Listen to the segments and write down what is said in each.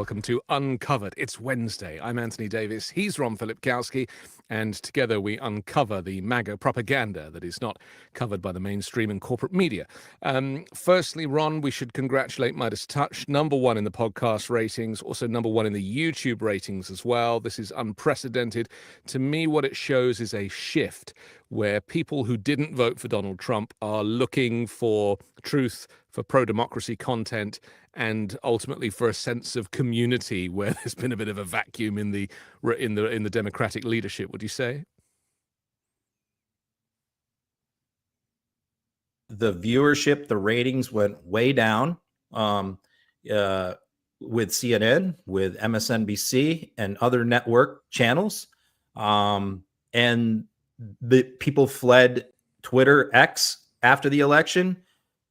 welcome to Uncovered. It's Wednesday. I'm Anthony Davis. He's Ron Filipkowski. And together we uncover the MAGA propaganda that is not covered by the mainstream and corporate media. Firstly, Ron, we should congratulate Midas Touch, #1 in the podcast ratings, also #1 in the YouTube ratings as well. This is unprecedented. To me, what it shows is a shift where people who didn't vote for Donald Trump are looking for truth, for pro-democracy content, and ultimately for a sense of community where there's been a bit of a vacuum in the Democratic leadership. Would you say? The viewership, the ratings went way down with CNN, with MSNBC, and other network channels, and the people fled Twitter, X, after the election.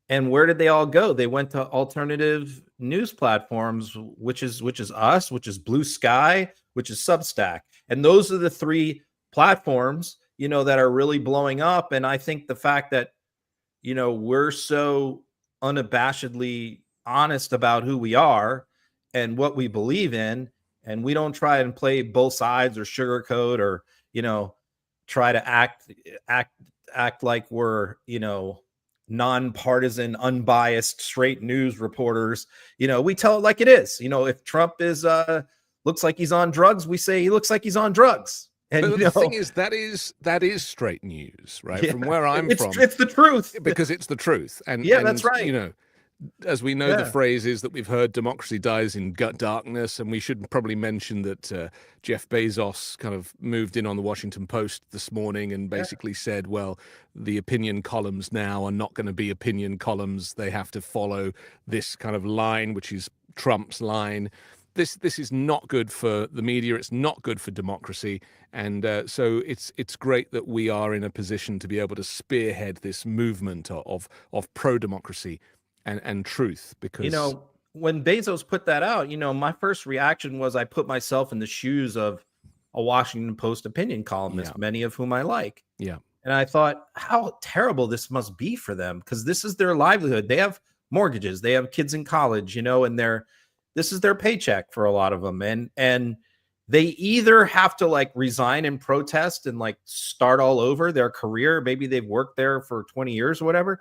And where did they all go? They went to alternative news platforms, which is us, which is Blue Sky, which is Substack. And those are the three platforms, that are really blowing up. And I think the fact that, we're so unabashedly honest about who we are and what we believe in, and we don't try and play both sides or sugarcoat or, try to act like we're, nonpartisan, unbiased, straight news reporters. We tell it like it is. If Trump is looks like he's on drugs, we say he looks like he's on drugs. And but the thing is, that is straight news, right? Yeah, from where I'm from, it's the truth, because it's the truth. And that's right. As we know, the phrase is that we've heard democracy dies in gut darkness, and we should probably mention that Jeff Bezos kind of moved in on the Washington Post this morning and basically said, well, the opinion columns now are not going to be opinion columns. They have to follow this kind of line, which is Trump's line. This is not good for the media. It's not good for democracy. And so it's great that we are in a position to be able to spearhead this movement of pro-democracy and truth, because when Bezos put that out, my first reaction was I put myself in the shoes of a Washington Post opinion columnist, many of whom I like. Yeah. And I thought how terrible this must be for them, because this is their livelihood. They have mortgages, they have kids in college, and this is their paycheck for a lot of them. And they either have to resign and protest and start all over their career. Maybe they've worked there for 20 years or whatever.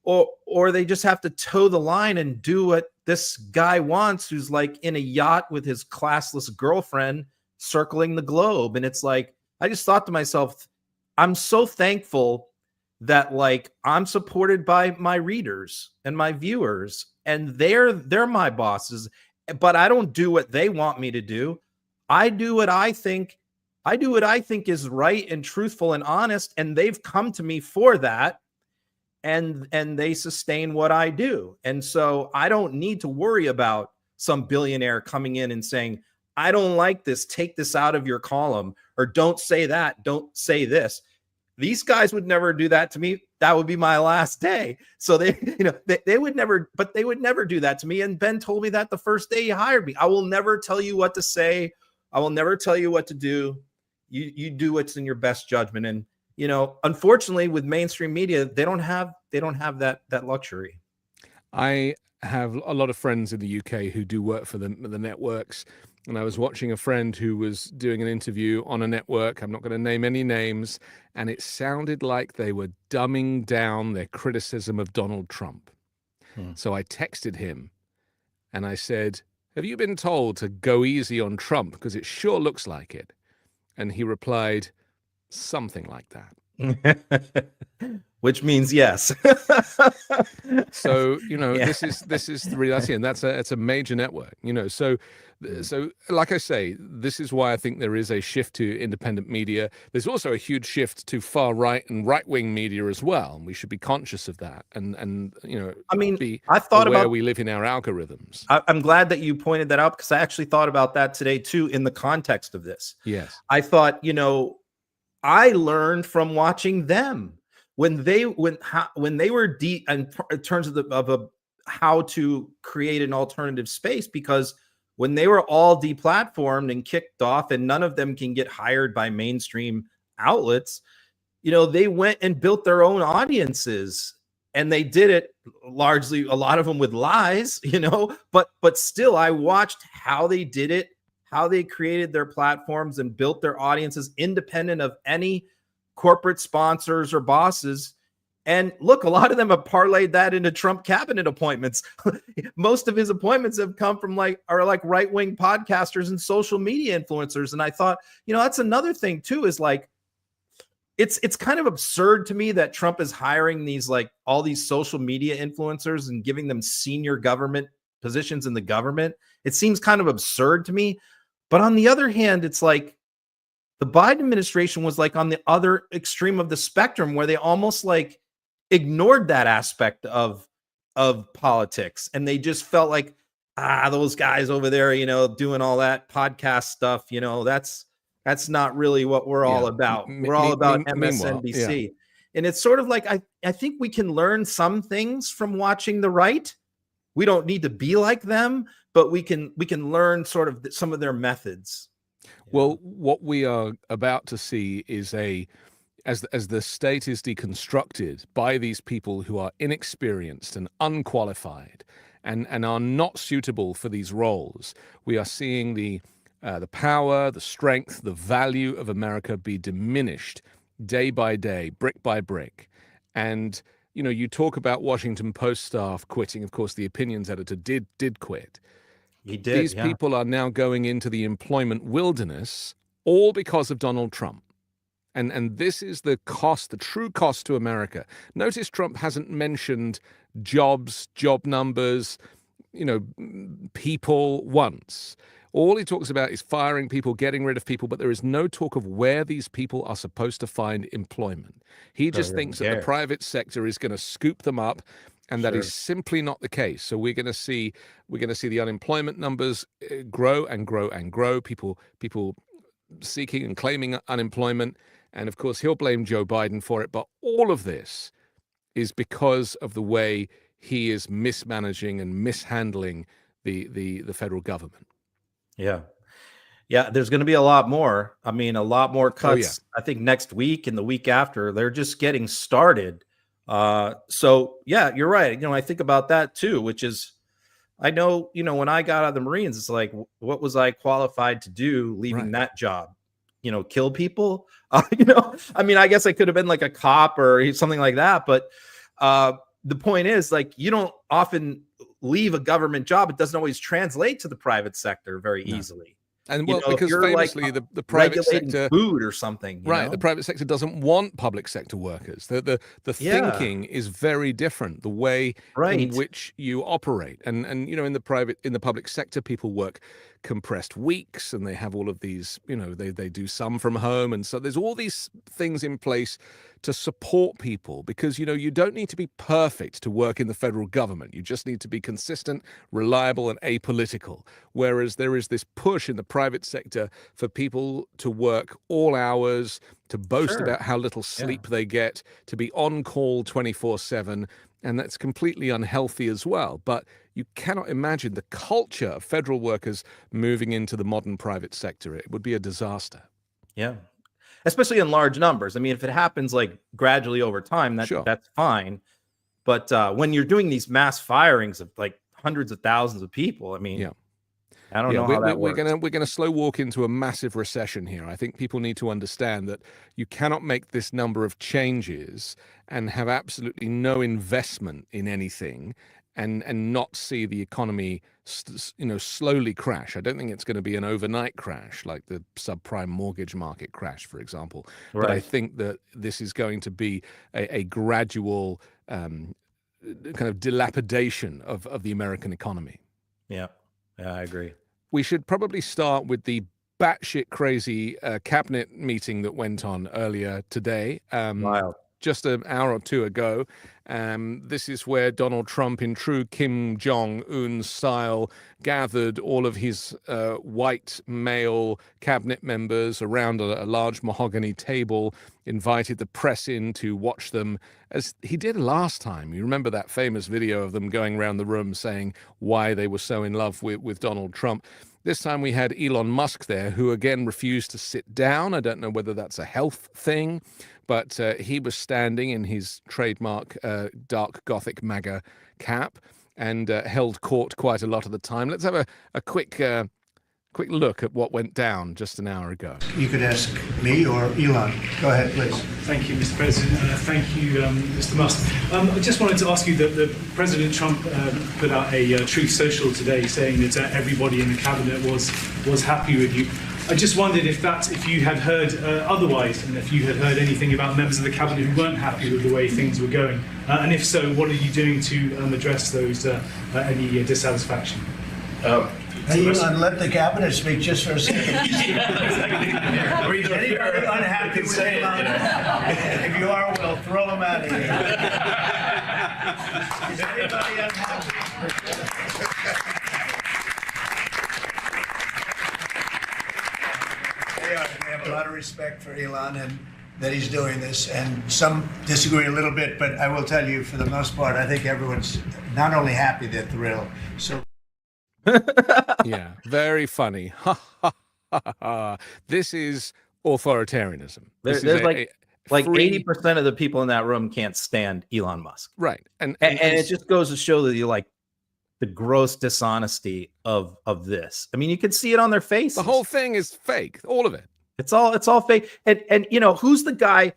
Or they just have to toe the line and do what this guy wants, who's in a yacht with his classless girlfriend circling the globe. And it's I just thought to myself, I'm so thankful that I'm supported by my readers and my viewers, and they're my bosses, but I don't do what they want me to do. I do what I think is right and truthful and honest, and they've come to me for that. And they sustain what I do. And so I don't need to worry about some billionaire coming in and saying, I don't like this, take this out of your column, or don't say that, don't say this. These guys would never do that to me. That would be my last day. So they would never, but they would never do that to me. And Ben told me that the first day he hired me. I will never tell you what to say. I will never tell you what to do. You do what's in your best judgment. And unfortunately, with mainstream media, they don't have that luxury. I have a lot of friends in the UK who do work for the networks, and I was watching a friend who was doing an interview on a network. I'm not going to name any names, and it sounded like they were dumbing down their criticism of Donald Trump. So I texted him, and I said, "Have you been told to go easy on Trump? Because it sure looks like it." And he replied, something like that, which means yes. So this is the reality, and it's a major network. So like I say, this is why I think there is a shift to independent media. There's also a huge shift to far right and right wing media as well, and we should be conscious of that. And I thought about where we live in our algorithms. I'm glad that you pointed that out, because I actually thought about that today too, in the context of this. Yes, I thought I learned from watching them when they were deep in terms of how to create an alternative space, because when they were all deplatformed and kicked off and none of them can get hired by mainstream outlets, they went and built their own audiences, and they did it largely a lot of them with lies, but still I watched how they did it, how they created their platforms and built their audiences independent of any corporate sponsors or bosses. And look, a lot of them have parlayed that into Trump cabinet appointments. Most of his appointments have come from are right-wing podcasters and social media influencers. And I thought, that's another thing too, is like, it's kind of absurd to me that Trump is hiring these all these social media influencers and giving them senior government positions in the government. It seems kind of absurd to me. But on the other hand, it's like the Biden administration was on the other extreme of the spectrum, where they almost ignored that aspect of politics, and they just felt like, those guys over there, doing all that podcast stuff, that's not really what we're all about. We're all about MSNBC. And it's sort of like, I think we can learn some things from watching the right. We don't need to be like them, but we can learn sort of some of their methods. Well, what we are about to see is as the state is deconstructed by these people who are inexperienced and unqualified and are not suitable for these roles, we are seeing the power, the strength, the value of America be diminished day by day, brick by brick. And, you talk about Washington Post staff quitting. Of course, the opinions editor did quit. He did. These people are now going into the employment wilderness, all because of Donald Trump. And this is the cost, the true cost to America. Notice Trump hasn't mentioned jobs, job numbers, people once. All he talks about is firing people, getting rid of people, but there is no talk of where these people are supposed to find employment. He just thinks that the private sector is going to scoop them up, and that is simply not the case. So we're going to see the unemployment numbers grow and grow and grow. People seeking and claiming unemployment, and of course he'll blame Joe Biden for it. But all of this is because of the way he is mismanaging and mishandling the federal government. Yeah. There's going to be a lot more. I mean, a lot more cuts. I think next week and the week after. They're just getting started. So yeah, you're right. I think about that too, which is, I know, when I got out of the Marines, it's like, what was I qualified to do leaving that job? Kill people? I mean, I guess I could have been like a cop or something like that. But the point is, you don't often leave a government job. It doesn't always translate to the private sector very easily. And because famously the private sector, food or something, the private sector doesn't want public sector workers. The thinking is very different. The way in which you operate, and in the public sector, people work compressed weeks, and they have all of these. They do some from home, and so there's all these things in place to support people, because you don't need to be perfect to work in the federal government. You just need to be consistent, reliable, and apolitical. Whereas there is this push in the private sector for people to work all hours, to boast about how little sleep they get, to be on call 24/7, and that's completely unhealthy as well. But you cannot imagine the culture of federal workers moving into the modern private sector. It would be a disaster. Yeah. Especially in large numbers. I mean, if it happens gradually over time, that's fine. But when you're doing these mass firings of hundreds of thousands of people, I mean, I don't know how that works. We're gonna slow walk into a massive recession here. I think people need to understand that you cannot make this number of changes and have absolutely no investment in anything and not see the economy slowly crash. I don't think it's going to be an overnight crash like the subprime mortgage market crash, for example. But I think that this is going to be a gradual kind of dilapidation of the American economy. Yeah, I agree. We should probably start with the batshit crazy cabinet meeting that went on earlier today. Wild. Just an hour or two ago. This is where Donald Trump, in true Kim Jong-un style, gathered all of his white male cabinet members around a large mahogany table, invited the press in to watch them, as he did last time. You remember that famous video of them going around the room saying why they were so in love with Donald Trump. This time we had Elon Musk there, who again refused to sit down. I don't know whether that's a health thing, but he was standing in his trademark dark Gothic MAGA cap and held court quite a lot of the time. Let's have a quick look at what went down just an hour ago. You could ask me or Elon. Go ahead, please. Thank you, Mr. President. Thank you, Mr. Musk. I just wanted to ask you that President Trump put out a Truth Social today saying that everybody in the cabinet was happy with you. I just wondered if you had heard otherwise, and if you had heard anything about members of the cabinet who weren't happy with the way things were going, and if so, what are you doing to address those any dissatisfaction? Hey, Elon, let the cabinet speak just for a second. Anybody unhappy with Elon? If you are, we'll throw him out of here. Is anybody unhappy? They have a lot of respect for Elon and that he's doing this, and some disagree a little bit, but I will tell you, for the most part, I think everyone's not only happy, they're thrilled. So. Yeah, very funny. This is authoritarianism. There's like 80% of the people in that room can't stand Elon Musk. Right. And it just goes to show that you like the gross dishonesty of this. I mean, you can see it on their faces. The whole thing is fake. All of it. It's all fake. And you know, who's the guy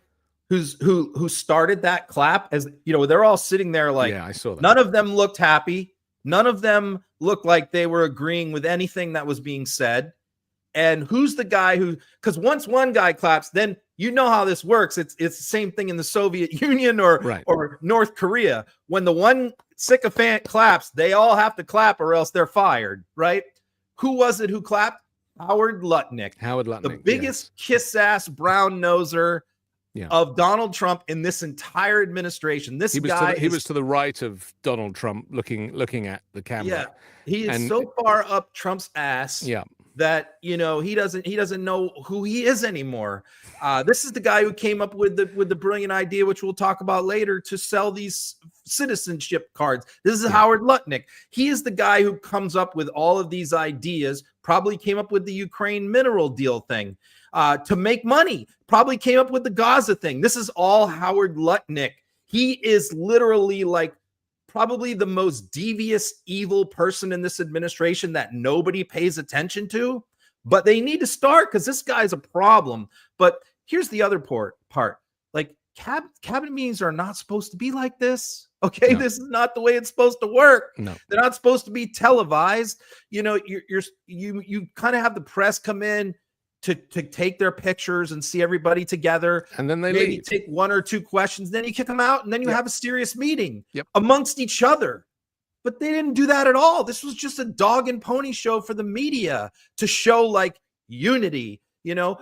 who started that clap? As you know, they're all sitting there like, yeah, I saw that. None of them looked happy. None of them looked like they were agreeing with anything that was being said. And who's the guy who, because once one guy claps, then you know how this works. It's the same thing in the Soviet Union or North Korea. When the one sycophant claps, they all have to clap or else they're fired, right? Who was it who clapped? Howard Lutnick. The biggest kiss-ass brown-noser of Donald Trump in this entire administration. He was to the right of Donald Trump, looking at the camera. Yeah, he is so far up Trump's ass that he doesn't know who he is anymore. This is the guy who came up with the brilliant idea, which we'll talk about later, to sell these citizenship cards. This is Howard Lutnick. He is the guy who comes up with all of these ideas. Probably came up with the Ukraine mineral deal thing. To make money, probably came up with the Gaza thing. This is all Howard Lutnick. He is literally like probably the most devious, evil person in this administration that nobody pays attention to. But they need to start because this guy's a problem. But here's the other part. Like cabinet meetings are not supposed to be like this. Okay, no. This is not the way it's supposed to work. No, they're not supposed to be televised. You know, you kind of have the press come in to take their pictures and see everybody together, and then they maybe leave. Take one or two questions, then you kick them out, and then you have a serious meeting Yep. amongst each other. But they didn't do that at all. This was just a dog and pony show for the media to show like unity, you know,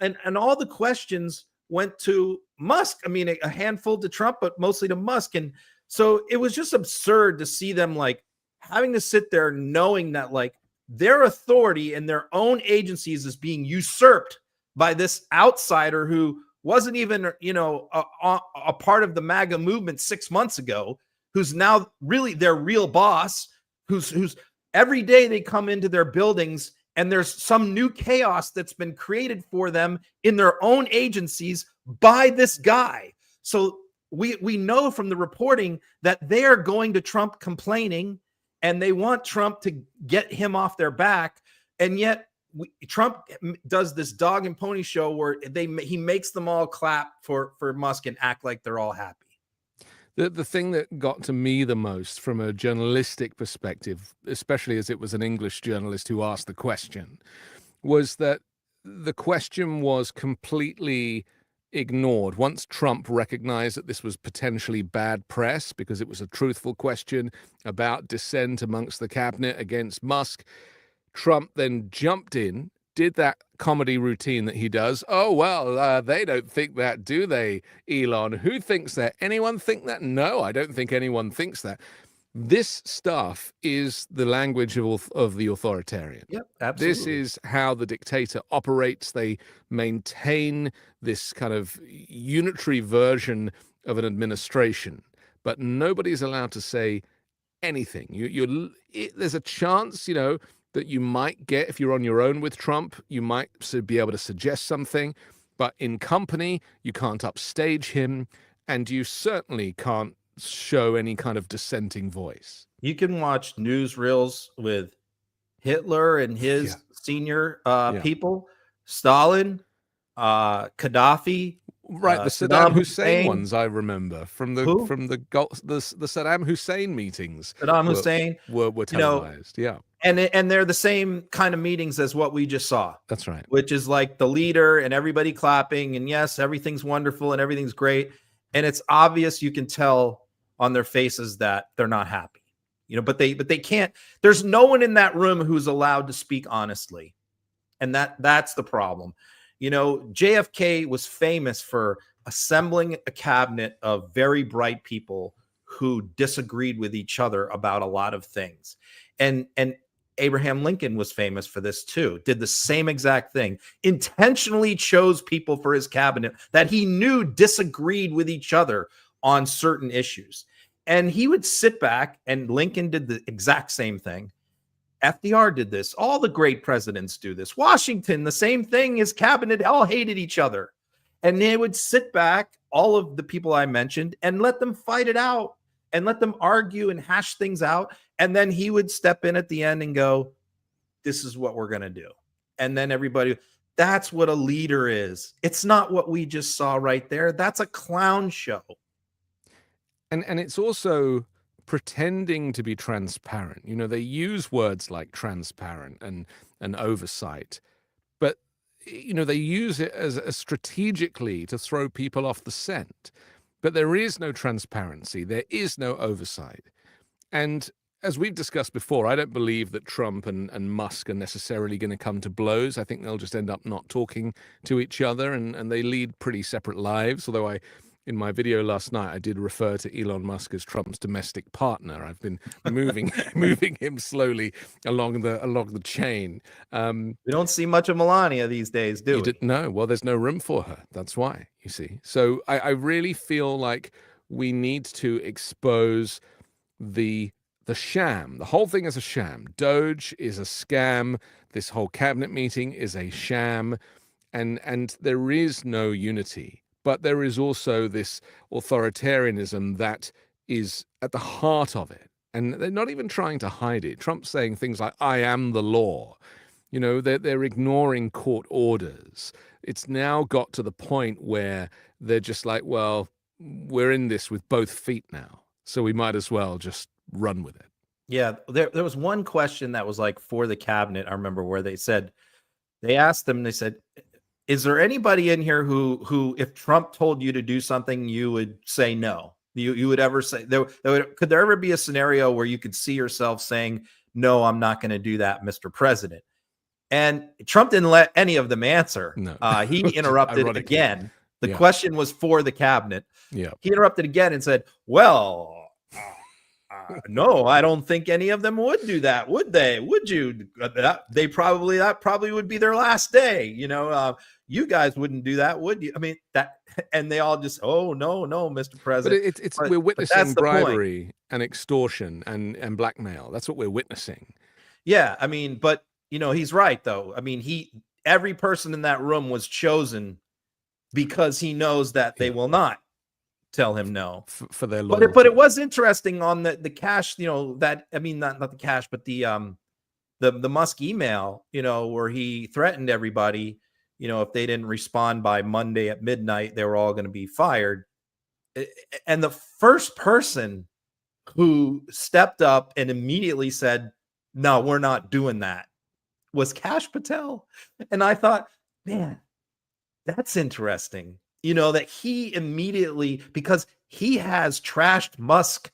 and all the questions went to Musk. I mean, a handful to Trump, but mostly to Musk. And so it was just absurd to see them like having to sit there knowing that like their authority and their own agencies is being usurped by this outsider who wasn't even, you know, a part of the MAGA movement 6 months ago, who's now really their real boss, who's every day they come into their buildings and there's some new chaos that's been created for them in their own agencies by this guy. So we know from the reporting that they are going to Trump complaining and they want Trump to get him off their back. And yet Trump does this dog and pony show where he makes them all clap for Musk and act like they're all happy. The thing that got to me the most from a journalistic perspective, especially as it was an English journalist who asked the question, was that the question was completely ignored. Once Trump recognized that this was potentially bad press because it was a truthful question about dissent amongst the cabinet against Musk, Trump then jumped in, did that comedy routine that he does. Oh, well, they don't think that, do they, Elon? Who thinks that? Anyone think that? No, I don't think anyone thinks that. This stuff is the language of the authoritarian. Yep, absolutely. This is how the dictator operates. They maintain this kind of unitary version of an administration, but nobody's allowed to say anything. There's a chance, you know, that you might get if you're on your own with Trump. You might be able to suggest something, but in company, you can't upstage him, and you certainly can't show any kind of dissenting voice. You can watch newsreels with Hitler and his senior people, Stalin, Gaddafi, right? The Saddam Hussein ones I remember from the Saddam Hussein meetings. Saddam Hussein were televised, and they're the same kind of meetings as what we just saw. That's right. Which is like the leader and everybody clapping, and yes, everything's wonderful and everything's great, and it's obvious, you can tell on their faces that they're not happy. But they can't. There's no one in that room who's allowed to speak honestly, and that's the problem. JFK was famous for assembling a cabinet of very bright people who disagreed with each other about a lot of things, and Abraham Lincoln was famous for this too. Did the same exact thing. Intentionally chose people for his cabinet that he knew disagreed with each other on certain issues. And he would sit back, and Lincoln did the exact same thing. FDR did this. All the great presidents do this. Washington, the same thing. His cabinet all hated each other. And they would sit back, all of the people I mentioned, and let them fight it out and let them argue and hash things out. And then he would step in at the end and go, this is what we're going to do. And then everybody, that's what a leader is. It's not what we just saw right there. That's a clown show. And it's also pretending to be transparent. They use words like transparent and oversight, but they use it as strategically to throw people off the scent. But there is no transparency. There is no oversight. And as we've discussed before, I don't believe that Trump and Musk are necessarily going to come to blows. I think they'll just end up not talking to each other, and they lead pretty separate lives. Although in my video last night, I did refer to Elon Musk as Trump's domestic partner. I've been moving him slowly along the chain. We don't see much of Melania these days, do we? No, well, there's no room for her. That's why, you see. So I really feel like we need to expose the sham. The whole thing is a sham. Doge is a scam. This whole cabinet meeting is a sham, and there is no unity. But there is also this authoritarianism that is at the heart of it. And they're not even trying to hide it. Trump's saying things like, I am the law. They're ignoring court orders. It's now got to the point where they're just like, well, we're in this with both feet now, so we might as well just run with it. Yeah, there was one question that was like for the cabinet, I remember, where they asked them, they said, is there anybody in here who, if Trump told you to do something, you would say no? You would ever say, could there ever be a scenario where you could see yourself saying, no, I'm not going to do that, Mr. President? And Trump didn't let any of them answer. No. He interrupted again. The question was for the cabinet. Yeah. He interrupted again and said, well, no, I don't think any of them would do that, would they? Would you? That probably would be their last day. You guys wouldn't do that, would you? I mean, that, and they all just, oh no, Mr. President. But we're witnessing bribery and extortion and blackmail. That's what we're witnessing. Yeah, I mean, but he's right though. I mean, every person in that room was chosen because he knows that they will not tell him no for their loyalty. But it was interesting on the cash, that, I mean, not the cash, but the Musk email, where he threatened everybody, if they didn't respond by Monday at midnight, they were all going to be fired. And the first person who stepped up and immediately said, no, we're not doing that, was Kash Patel. And I thought, man, that's interesting. That he immediately, because he has trashed Musk.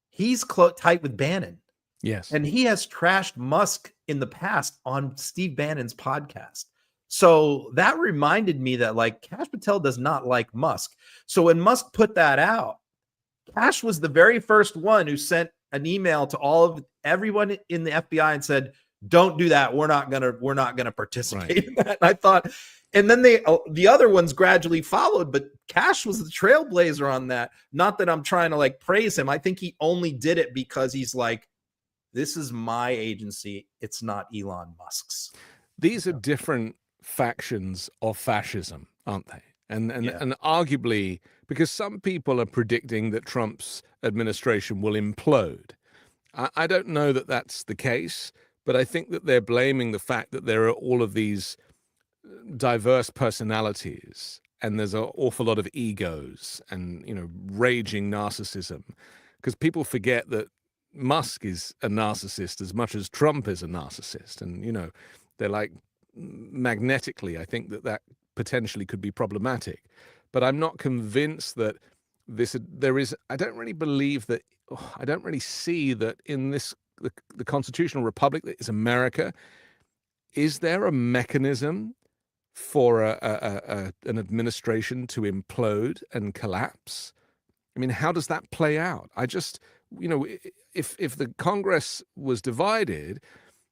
He's tight with Bannon. Yes. And he has trashed Musk in the past on Steve Bannon's podcast. So that reminded me that Kash Patel does not like Musk. So when Musk put that out, Kash was the very first one who sent an email to everyone in the FBI and said, don't do that. We're not gonna participate in that. And I thought, and then the other ones gradually followed, but Kash was the trailblazer on that. Not that I'm trying to praise him. I think he only did it because he's This is my agency. It's not Elon Musk's. These are different factions of fascism, aren't they? And arguably, because some people are predicting that Trump's administration will implode. I don't know that that's the case, but I think that they're blaming the fact that there are all of these diverse personalities and there's an awful lot of egos and, raging narcissism, because people forget that Musk is a narcissist as much as Trump is a narcissist. And, they're like magnetically, I think that potentially could be problematic. But I'm not convinced that I don't really believe that, I don't really see that in the constitutional republic that is America, is there a mechanism for an administration to implode and collapse? I mean, how does that play out? I just, if the Congress was divided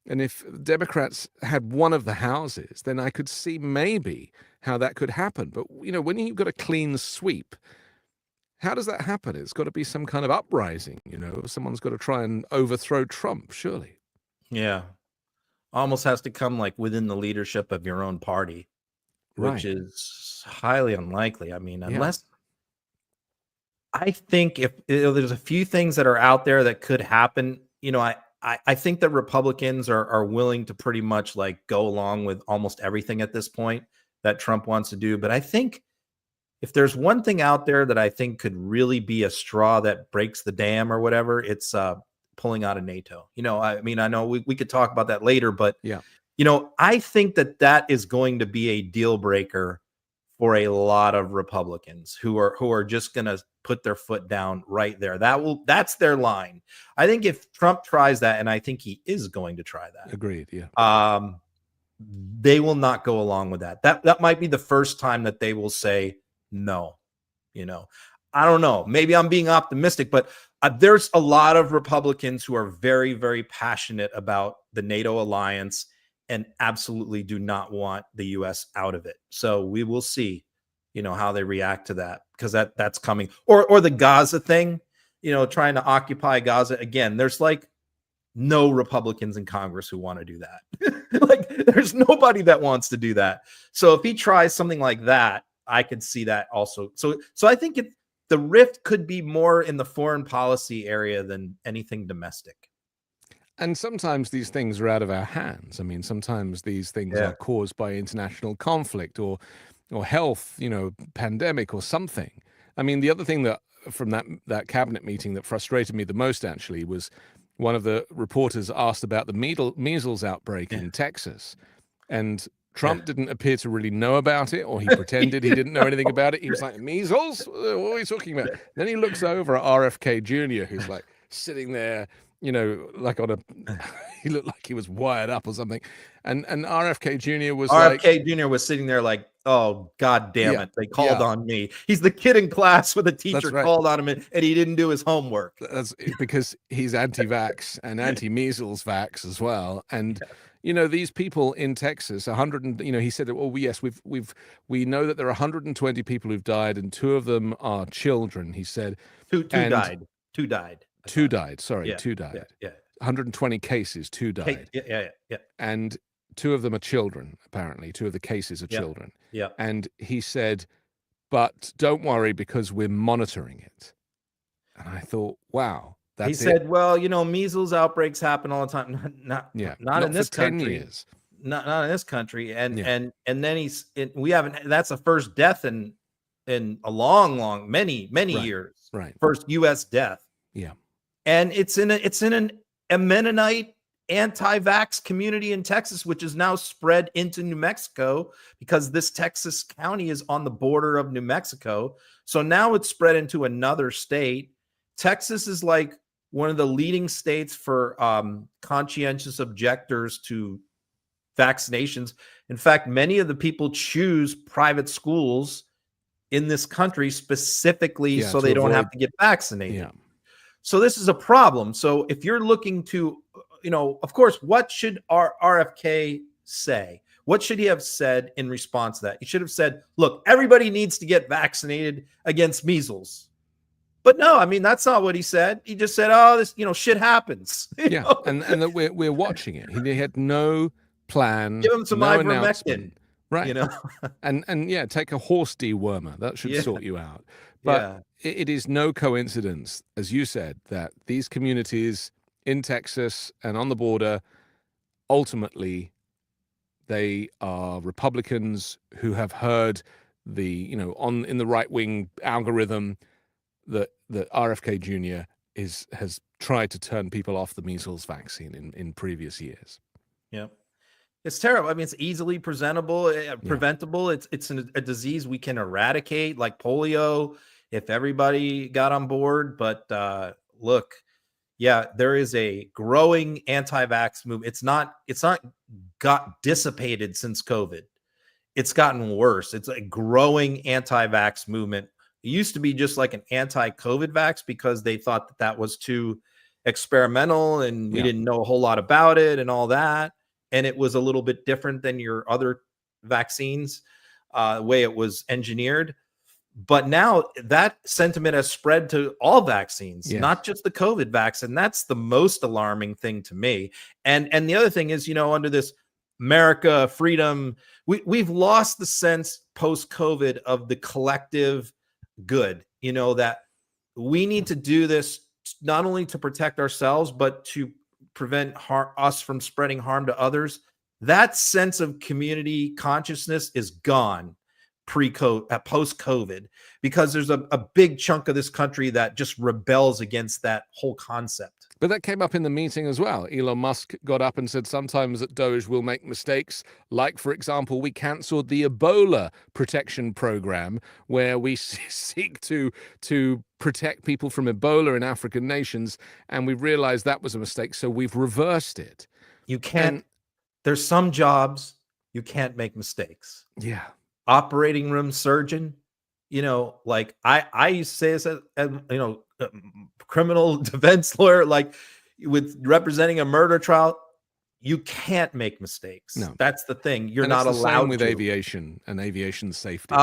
and if Democrats had one of the houses, then I could see maybe how that could happen. But, when you've got a clean sweep, how does that happen? It's got to be some kind of uprising, someone's got to try and overthrow Trump, surely. Yeah. Almost has to come like within the leadership of your own party, which is highly unlikely. I mean, unless I think if there's a few things that are out there that could happen, I think that Republicans are willing to pretty much like go along with almost everything at this point that Trump wants to do. But I think if there's one thing out there that I think could really be a straw that breaks the dam or whatever, it's pulling out of NATO. I mean, I know we could talk about that later, but I think that is going to be a deal breaker for a lot of Republicans who are just going to put their foot down right there. That's their line. I think if Trump tries that, and I think he is going to try that. Agreed. Yeah. They will not go along with that. That might be the first time that they will say no. I don't know. Maybe I'm being optimistic, but there's a lot of Republicans who are very, very passionate about the NATO alliance and absolutely do not want the U.S. out of it. So we will see, how they react to that, because that's coming. Or the Gaza thing, trying to occupy Gaza again. There's like no Republicans in Congress who want to do that. Like there's nobody that wants to do that. So if he tries something like that, I could see that also. So I think the rift could be more in the foreign policy area than anything domestic. And sometimes these things are out of our hands. I mean, sometimes these things are caused by international conflict or health, pandemic or something. I mean, the other thing that from that cabinet meeting that frustrated me the most actually was one of the reporters asked about the measles outbreak in Texas, and Trump didn't appear to really know about it, or he pretended he didn't know anything about it. He was like, measles? What are we talking about? Then he looks over at RFK Jr., who's like sitting there, like he looked like he was wired up or something. And RFK Jr. was Jr. was sitting there like, oh, God damn it. They called on me. He's the kid in class with a teacher called on him and he didn't do his homework. That's because he's anti-vax and anti-measles vax as well. And, these people in Texas, 100, he said, oh, yes, we know that there are 120 people who've died and 2 of them are children, he said. Two died. 2 died. 2 died. Sorry, 2 died. Yeah. 120 cases, 2 died. Yeah. And 2 of them are children, apparently. 2 of the cases are children. Yeah. And he said, but don't worry because we're monitoring it. And I thought, wow. He said, well, measles outbreaks happen all the time. Not in this country. 10 years. Not in this country. And then that's the first death in a long, many years. Right. First U.S. death. Yeah. And it's in a Mennonite anti-vax community in Texas, which is now spread into New Mexico because this Texas county is on the border of New Mexico. So now it's spread into another state. Texas is like one of the leading states for conscientious objectors to vaccinations. In fact, many of the people choose private schools in this country specifically so they don't have to get vaccinated. Yeah. So this is a problem. So if you're looking to, of course, what should our RFK say? What should he have said in response to that? He should have said, look, everybody needs to get vaccinated against measles. But no, I mean, that's not what he said. He just said, "Oh, this, shit happens." Yeah, and that we're watching it. He had no plan, Give him some no ivermectin, announcement. Right. you know. And yeah, take a horse dewormer. That should Yeah, sort you out. But yeah, it is no coincidence, as you said, that these communities in Texas and on the border, ultimately, they are Republicans who have heard in the right wing algorithm that RFK Jr. has tried to turn people off the measles vaccine in previous years. yeah. It's terrible. I mean, it's easily preventable. It's a disease we can eradicate, like polio, if everybody got on board. But look, yeah, there is a growing anti-vax movement. It's not got dissipated since COVID. It's gotten worse. It's a growing anti-vax movement. It used to be just like an anti-COVID vax because they thought that was too experimental and we didn't know a whole lot about it and all that. And it was a little bit different than your other vaccines, the way it was engineered. But now that sentiment has spread to all vaccines, not just the COVID vaccine. That's the most alarming thing to me. And the other thing is, under this America, freedom, we've lost the sense post-COVID of the collective good, that we need to do this not only to protect ourselves, but to prevent us from spreading harm to others. That sense of community consciousness is gone post-COVID, because there's a big chunk of this country that just rebels against that whole concept. But that came up in the meeting as well. Elon Musk got up and said sometimes at Doge we'll make mistakes. Like, for example, we cancelled the Ebola protection program where we seek to protect people from Ebola in African nations. And we realized that was a mistake. So we've reversed it. You can't, there's some jobs you can't make mistakes. Yeah. Operating room surgeon, like I used to say this as criminal defense lawyer, like with representing a murder trial, you can't make mistakes. No, that's the thing. You're and not it's the allowed same with to. aviation and aviation safety.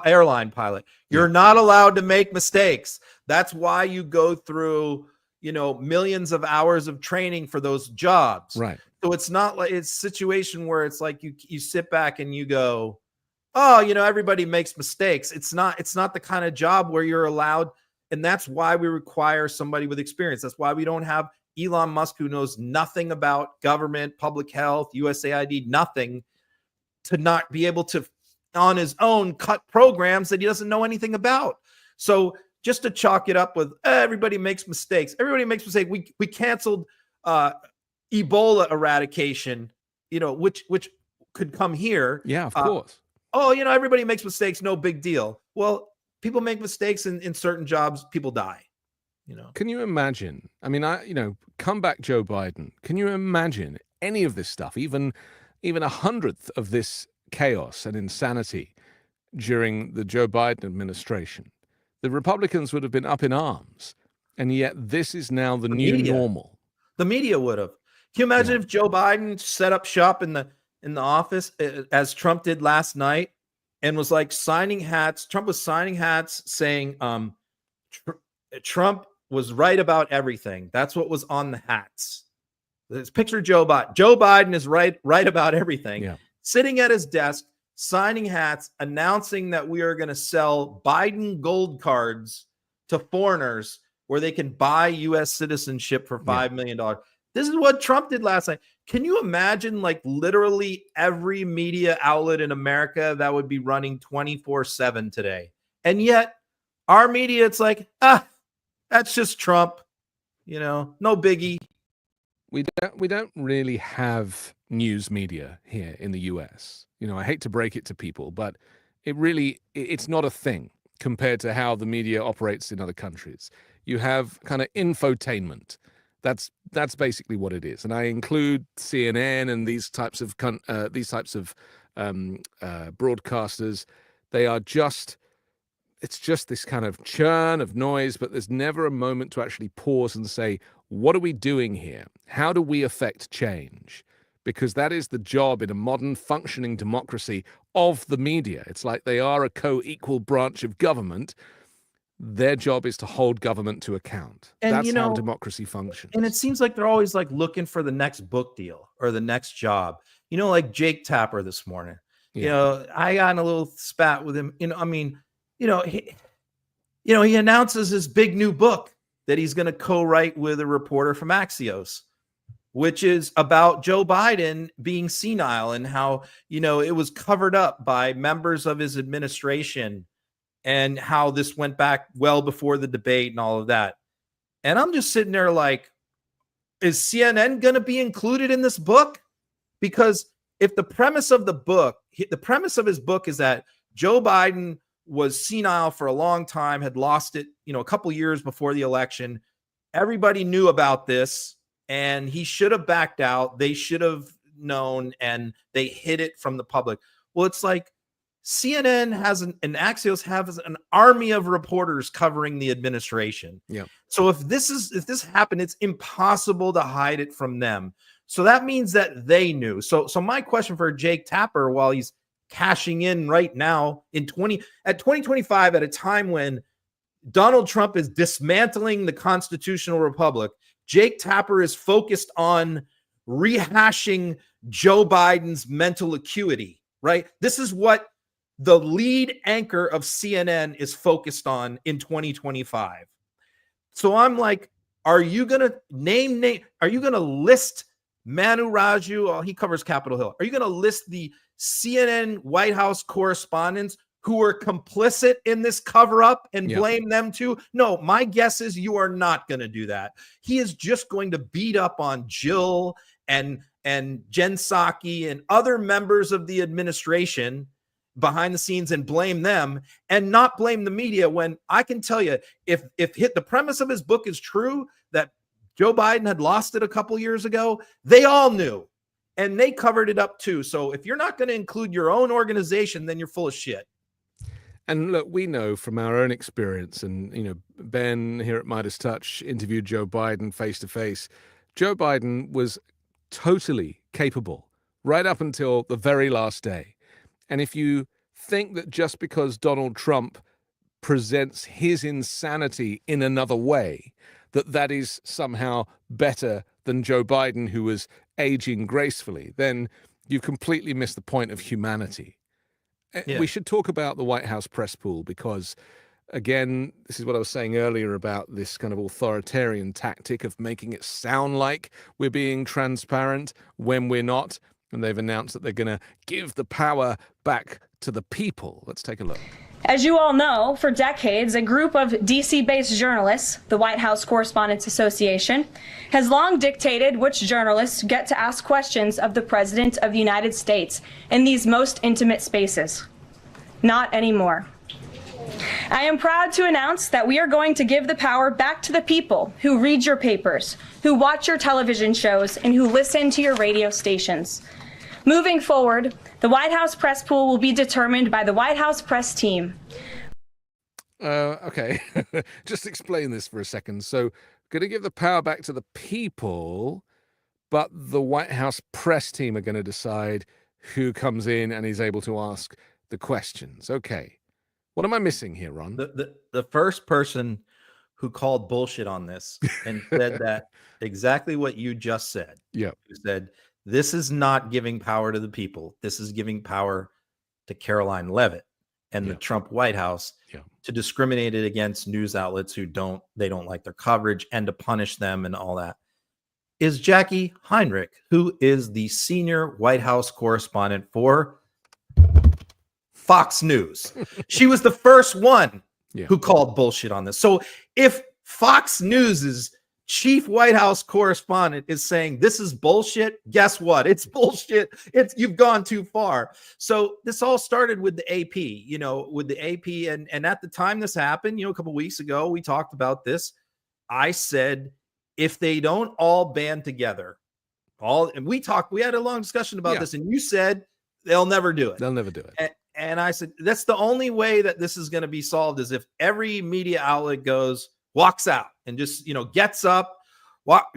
Airline pilot, you're not allowed to make mistakes. That's why you go through, millions of hours of training for those jobs. Right. So it's not like it's a situation where it's like you sit back and you go, oh, everybody makes mistakes. It's not the kind of job where you're allowed. And that's why we require somebody with experience. That's why we don't have Elon Musk, who knows nothing about government, public health, USAID, nothing, to not be able to, on his own, cut programs that he doesn't know anything about. So just to chalk it up with everybody makes mistakes. Everybody makes mistakes. We canceled Ebola eradication, which could come here. Yeah, of course. Oh, everybody makes mistakes. No big deal. Well, people make mistakes in certain jobs. People die. Can you imagine? I mean, come back Joe Biden. Can you imagine any of this stuff, even 100th of this chaos and insanity during the Joe Biden administration? The Republicans would have been up in arms, and yet this is now the new normal. The media would have. Can you imagine if Joe Biden set up shop in the office as Trump did last night and was like signing hats? Trump was signing hats saying Trump was right about everything. That's what was on the hats. Let's picture Joe Biden. Joe Biden is right about everything. Yeah. Sitting at his desk, signing hats, announcing that we are going to sell Biden gold cards to foreigners where they can buy U.S. citizenship for $5 million. This is what Trump did last night. Can you imagine, like, literally every media outlet in America that would be running 24/7 today? And yet our media, it's like, that's just Trump, no biggie. We don't really have news media here in the US. I hate to break it to people, but it's not a thing compared to how the media operates in other countries. You have kind of infotainment. That's basically what it is, and I include CNN and these types of broadcasters. They are it's just this kind of churn of noise, but there's never a moment to actually pause and say, what are we doing here? How do we affect change? Because that is the job in a modern functioning democracy of the media. It's like they are a co-equal branch of government, their job is to hold government to account. And, That's you how know, democracy functions. And it seems like they're always like looking for the next book deal or the next job. You know, like Jake Tapper this morning. Yeah. You know, I got in a little spat with him. You know, I mean, he announces his big new book that he's going to co-write with a reporter from Axios, which is about Joe Biden being senile and how, it was covered up by members of his administration and how this went back well before the debate and all of that. And I'm just sitting there like, is CNN going to be included in this book? Because if the premise of his book is that Joe Biden was senile for a long time, had lost it, a couple years before the election. Everybody knew about this and he should have backed out. They should have known and they hid it from the public. Well, it's like CNN has and Axios has an army of reporters covering the administration. Yeah. So if this happened, it's impossible to hide it from them. So that means that they knew. So my question for Jake Tapper, while he's cashing in right now at 2025, at a time when Donald Trump is dismantling the constitutional republic, Jake Tapper is focused on rehashing Joe Biden's mental acuity, right? This is what the lead anchor of CNN is focused on in 2025. So I'm like, are you going to name? Are you going to list Manu Raju? Oh, he covers Capitol Hill. Are you going to list the CNN White House correspondents who were complicit in this cover up and blame them too? No, my guess is you are not going to do that. He is just going to beat up on Jill and Jen Psaki and other members of the administration behind the scenes and blame them and not blame the media, when I can tell you, if the premise of his book is true, that Joe Biden had lost it a couple years ago, they all knew and they covered it up too. So if you're not going to include your own organization, then you're full of shit. And look, we know from our own experience, and Ben here at Midas Touch interviewed Joe Biden face to face. Joe Biden was totally capable right up until the very last day. And if you think that just because Donald Trump presents his insanity in another way, that is somehow better than Joe Biden, who was aging gracefully, then you've completely missed the point of humanity. Yeah. We should talk about the White House press pool because, again, this is what I was saying earlier about this kind of authoritarian tactic of making it sound like we're being transparent when we're not. And they've announced that they're going to give the power back to the people. Let's take a look. As you all know, for decades, a group of DC-based journalists, the White House Correspondents Association, has long dictated which journalists get to ask questions of the President of the United States in these most intimate spaces. Not anymore. I am proud to announce that we are going to give the power back to the people who read your papers, who watch your television shows, and who listen to your radio stations. Moving forward, the White House press pool will be determined by the White House press team. Okay, just explain this for a second. So, going to give the power back to the people, but the White House press team are going to decide who comes in and is able to ask the questions. Okay. What am I missing here, Ron? The first person who called bullshit on this and said that exactly what you just said. Yeah. Who said, this is not giving power to the people. This is giving power to Caroline Leavitt and the Trump White House to discriminate it against news outlets who don't like their coverage and to punish them and all that, is Jackie Heinrich, who is the senior White House correspondent for Fox News. She was the first one who called bullshit on this. So if Fox News's chief White House correspondent is saying this is bullshit, guess what? It's bullshit. You've gone too far. So this all started with the AP, with the AP. And at the time this happened, a couple of weeks ago, we talked about this. I said, if they don't all band together, and we had a long discussion about this, and you said they'll never do it. They'll never do it. And I said, that's the only way that this is going to be solved is if every media outlet walks out and just, gets up,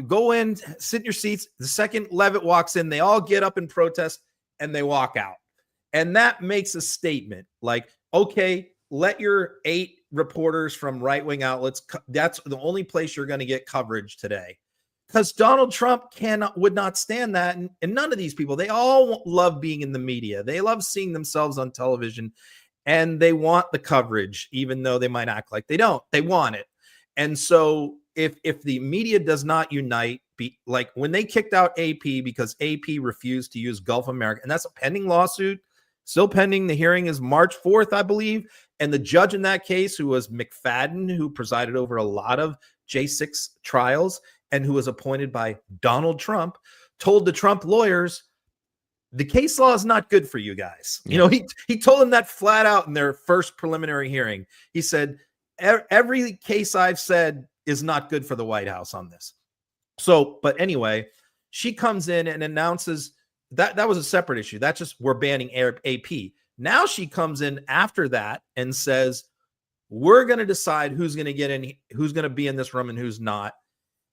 go in, sit in your seats. The second Leavitt walks in, they all get up and protest and they walk out. And that makes a statement like, okay, let your 8 reporters from right-wing outlets. That's the only place you're going to get coverage today. Because Donald Trump would not stand that. And none of these people, they all love being in the media. They love seeing themselves on television, and they want the coverage, even though they might act like they don't. They want it. And so if the media does not unite, like when they kicked out AP because AP refused to use Gulf America, and that's a pending lawsuit, still pending. The hearing is March 4th, I believe. And the judge in that case, who was McFadden, who presided over a lot of J6 trials, and who was appointed by Donald Trump, told the Trump lawyers, the case law is not good for you guys. You know, he told them that flat out in their first preliminary hearing. He said, every case I've said is not good for the White House on this. So, but anyway, she comes in and announces that was a separate issue. That's just, we're banning AP. Now she comes in after that and says, we're going to decide who's going to get in, who's going to be in this room and who's not.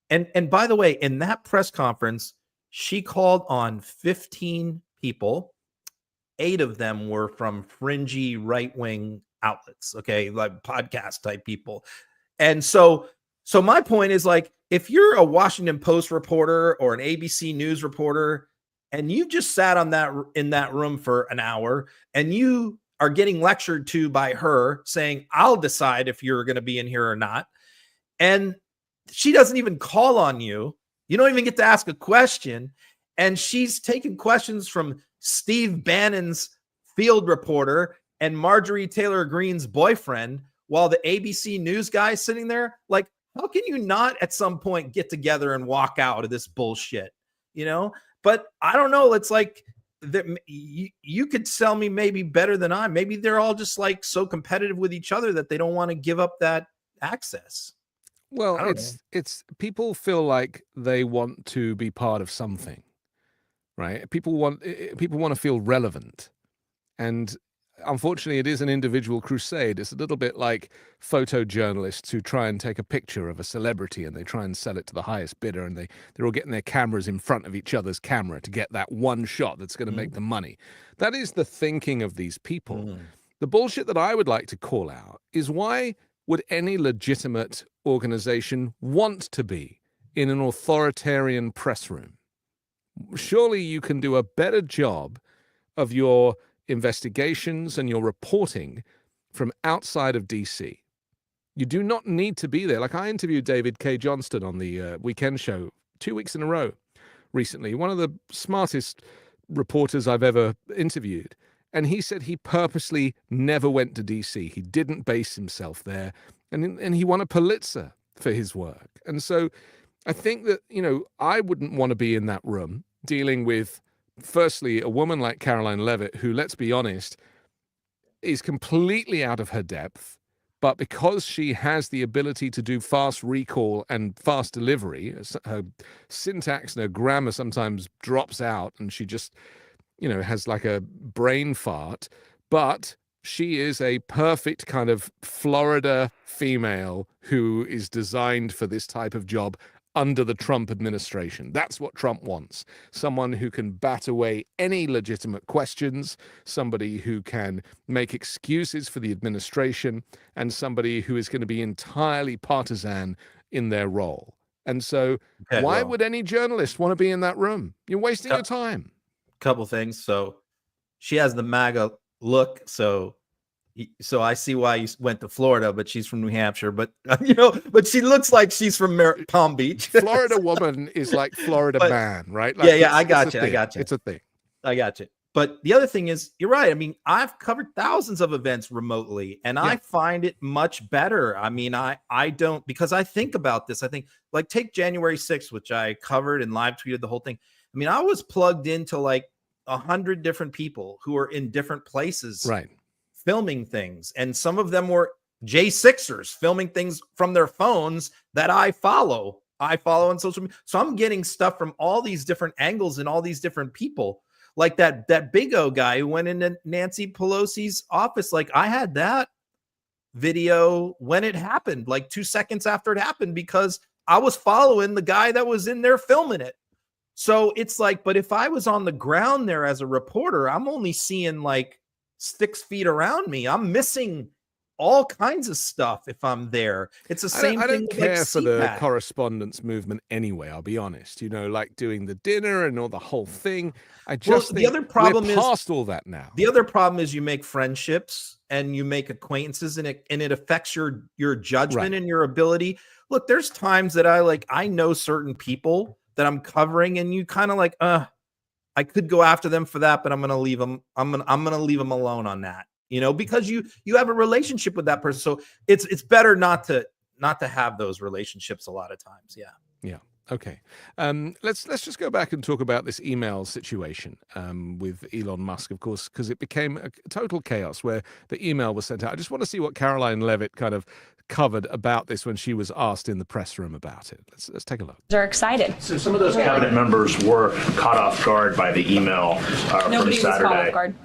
And by the way, in that press conference, she called on 15 people. 8 of them were from fringy right-wing outlets, okay, like podcast type people. And so my point is, like, if you're a Washington Post reporter or an ABC News reporter, and you just sat in that room for an hour, and you are getting lectured to by her saying, I'll decide if you're going to be in here or not, and she doesn't even call on you. You don't even get to ask a question. And she's taking questions from Steve Bannon's field reporter and Marjorie Taylor Greene's boyfriend, while the ABC News guy is sitting there. Like, how can you not at some point get together and walk out of this bullshit? You know? But I don't know. It's like that. You could sell me maybe better than I. Maybe they're all just like so competitive with each other that they don't want to give up that access. Well, it's people feel like they want to be part of something, right? People want to feel relevant, and unfortunately, it is an individual crusade. It's a little bit like photojournalists who try and take a picture of a celebrity and they try and sell it to the highest bidder, and they're all getting their cameras in front of each other's camera to get that one shot that's going to make the money. That is the thinking of these people. The bullshit that I would like to call out is, why would any legitimate organization want to be in an authoritarian press room? Surely you can do a better job of your investigations and your reporting from outside of DC. You do not need to be there. Like, I interviewed David K. Johnston on the Weekend Show 2 weeks in a row recently, one of the smartest reporters I've ever interviewed. And he said he purposely never went to DC. He didn't base himself there. And he won a Pulitzer for his work. And so I think that, you know, I wouldn't want to be in that room dealing with, firstly, a woman like Caroline Leavitt, who, let's be honest, is completely out of her depth. But because she has the ability to do fast recall and fast delivery, her syntax and her grammar sometimes drops out, and she just, you know, has like a brain fart. But she is a perfect kind of Florida female who is designed for this type of job under the Trump administration. That's what Trump wants. Someone who can bat away any legitimate questions, somebody who can make excuses for the administration, and somebody who is going to be entirely partisan in their role. And so why would any journalist want to be in that room? You're wasting your time. Couple things. So she has the MAGA look. So I see why you went to Florida, but she's from New Hampshire. But you know, but she looks like she's from Palm Beach. Florida woman is like Florida man, right? Like, I got you. It's a thing. I got you. But the other thing is, you're right. I mean, I've covered thousands of events remotely, and I find it much better. I mean, I don't, because I think about this. I think, like, take January 6th, which I covered and live tweeted the whole thing. I mean, I was plugged into like 100 different people who are in different places, right, filming things. And some of them were J6ers filming things from their phones that I follow on social media. So I'm getting stuff from all these different angles and all these different people. Like that Big O guy who went into Nancy Pelosi's office. Like, I had that video when it happened, like 2 seconds after it happened, because I was following the guy that was in there filming it. So it's like, but if I was on the ground there as a reporter, I'm only seeing like 6 feet around me. I'm missing all kinds of stuff if I'm there. It's the same I thing don't with, like, care for the CPAC. correspondence movement anyway, I'll be honest. You know, like doing the dinner and all the whole thing. I Well, just the think other problem we're is past all that now. the other problem is you make friendships and you make acquaintances, and it affects your judgment and your ability. Look, there's times that I know certain people that I'm covering, and you kind of like, I could go after them for that, but I'm gonna leave them. I'm gonna leave them alone on that, you know, because you have a relationship with that person. So it's better not to have those relationships a lot of times. Yeah. Yeah. Okay. Let's just go back and talk about this email situation with Elon Musk, of course, because it became a total chaos where the email was sent out. I just want to see what Caroline Levitt kind of covered about this when she was asked in the press room about it. Let's take a look. They're excited. So some of those cabinet members were caught off guard by the email from Nobody was Saturday. caught off guard.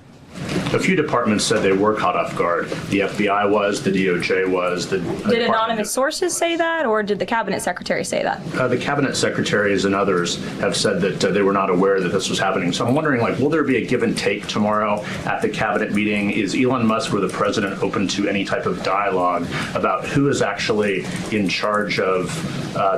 A few departments said they were caught off guard. The FBI was, the DOJ was. Did anonymous sources say that, or did the cabinet secretary say that? The cabinet secretaries and others have said that they were not aware that this was happening. So I'm wondering, like, will there be a give and take tomorrow at the cabinet meeting? Is Elon Musk or the president open to any type of dialogue about who is actually in charge of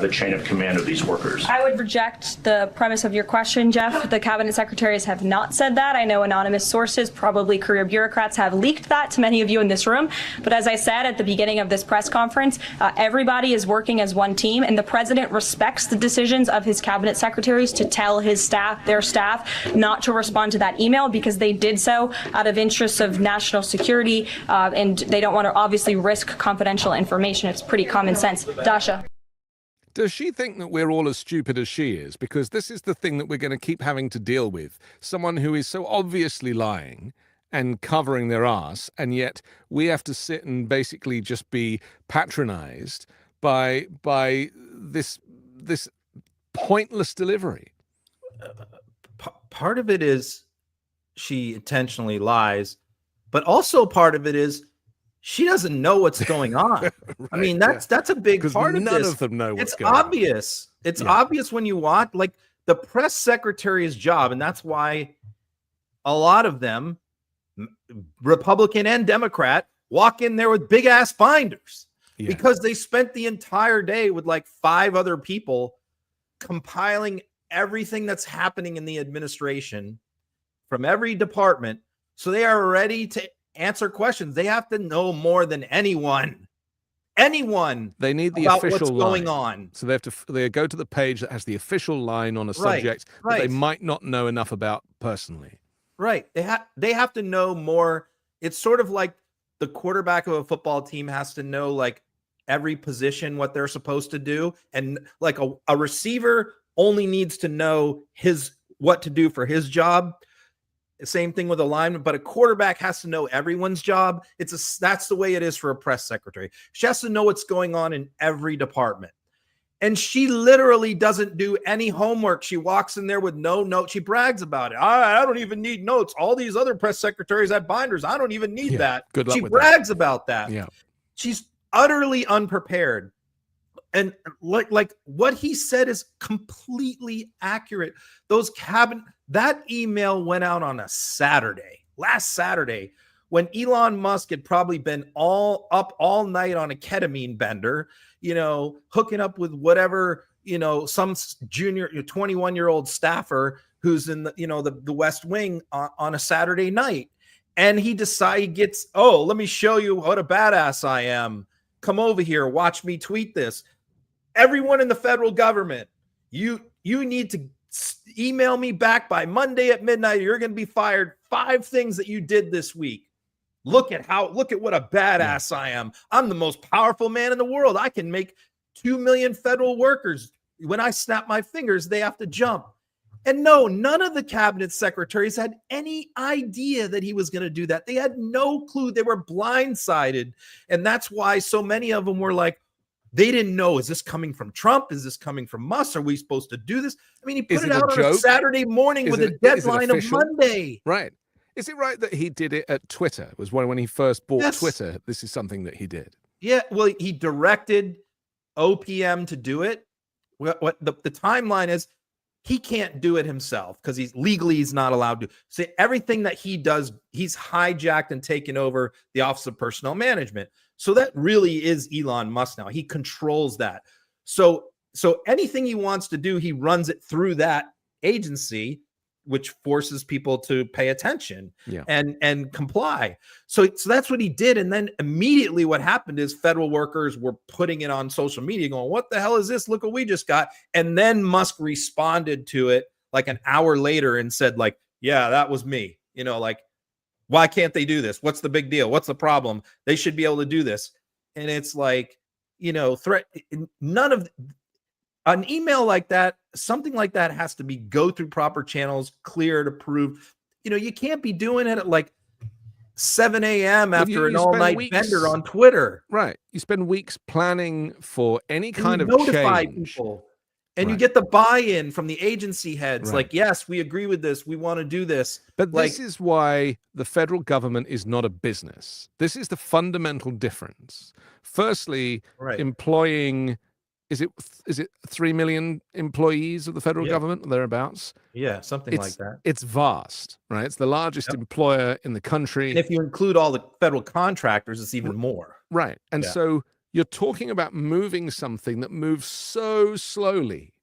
the chain of command of these workers? I would reject the premise of your question, Jeff. The cabinet secretaries have not said that. I know anonymous sources, probably career bureaucrats, have leaked that to many of you in this room. But as I said at the beginning of this press conference, everybody is working as one team, and the president respects the decisions of his cabinet secretaries to tell his staff, their staff, not to respond to that email because they did so out of interests of national security, and they don't want to obviously risk confidential information. It's pretty common sense. Dasha. Does she think that we're all as stupid as she is? Because this is the thing that we're going to keep having to deal with. Someone who is so obviously lying and covering their ass, and yet we have to sit and basically just be patronized by this pointless delivery. Part of it is she intentionally lies, but also part of it is she doesn't know what's going on. Right, I mean, that's a big part of this. None of them know what's going obvious. on. It's obvious when you watch, like, the press secretary's job, and that's why a lot of them, Republican and Democrat, walk in there with big ass binders because they spent the entire day with like 5 other people compiling everything that's happening in the administration from every department. So they are ready to answer questions. They have to know more than anyone. They need the about official what's going on. So they go to the page that has the official line on a subject that they might not know enough about personally. Right. They have to know more. It's sort of like the quarterback of a football team has to know like every position, what they're supposed to do. And like a receiver only needs to know what to do for his job. Same thing with a lineman, but a quarterback has to know everyone's job. That's the way it is for a press secretary. She has to know what's going on in every department. And she literally doesn't do any homework. She walks in there with no notes. She brags about it. I don't even need notes. All these other press secretaries have binders. I don't even need that. Good luck she with brags about that. Yeah. She's utterly unprepared. And like what he said is completely accurate. That email went out on a last Saturday, when Elon Musk had probably been all night on a ketamine bender, hooking up with whatever, some junior 21-year-old staffer who's in the West Wing on a Saturday night. And he gets, let me show you what a badass I am. Come over here, watch me tweet this. Everyone in the federal government, you need to email me back by Monday at midnight. You're going to be fired. 5 things that you did this week. Look at what a badass I am. I'm the most powerful man in the world. I can make 2 million federal workers. When I snap my fingers, they have to jump. And no, none of the cabinet secretaries had any idea that he was going to do that. They had no clue. They were blindsided. And that's why so many of them were like, they didn't know, is this coming from Trump? Is this coming from Musk? Are we supposed to do this? I mean, he put it out on a Saturday morning with a deadline of Monday. Right. Is it right that he did it at Twitter? It was when he first bought Twitter. This is something that he did. Yeah, well, he directed OPM to do it. What the timeline is, he can't do it himself because he's not allowed to. So everything that he does, he's hijacked and taken over the Office of Personnel Management. So that really is Elon Musk now. He controls that. So anything he wants to do, he runs it through that agency, which forces people to pay attention and comply. So that's what he did. And then immediately what happened is federal workers were putting it on social media going, what the hell is this? Look what we just got. And then Musk responded to it like an hour later and said like, yeah, that was me. You know, like, why can't they do this? What's the big deal? What's the problem? They should be able to do this. And it's like, you know, none of an email like that, something like that has to go through proper channels, cleared, approved. You know, you can't be doing it at like 7 a.m. after an all-night bender on Twitter. Right. You spend weeks planning for any kind of notify change. People. And you get the buy-in from the agency heads. Like, yes, we agree with this. We want to do this. But this is why the federal government is not a business. This is the fundamental difference. Firstly, employing... Is it 3 million employees of the federal government, thereabouts? Yeah, something like that. It's vast, right? It's the largest employer in the country. And if you include all the federal contractors, it's even more. Right. And so you're talking about moving something that moves so slowly.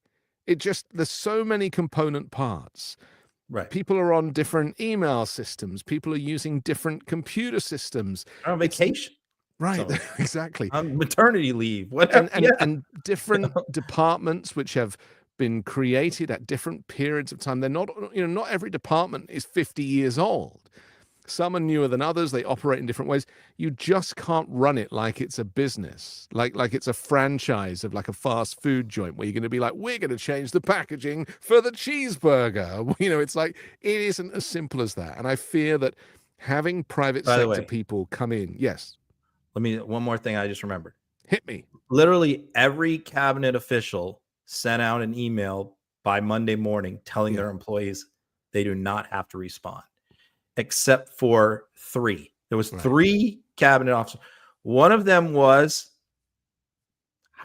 There's so many component parts. Right. People are on different email systems. People are using different computer systems. On vacation. Right, so, exactly. On maternity leave, whatever. And different departments which have been created at different periods of time. They're not, not every department is 50 years old. Some are newer than others. They operate in different ways. You just can't run it like it's a business, like it's a franchise of like a fast food joint where you're going to be like, we're going to change the packaging for the cheeseburger. It's like, it isn't as simple as that. And I fear that having private sector people come in, one more thing I just remembered. Hit me. Literally every cabinet official sent out an email by Monday morning telling their employees they do not have to respond, except for 3. There was 3 cabinet officers. One of them was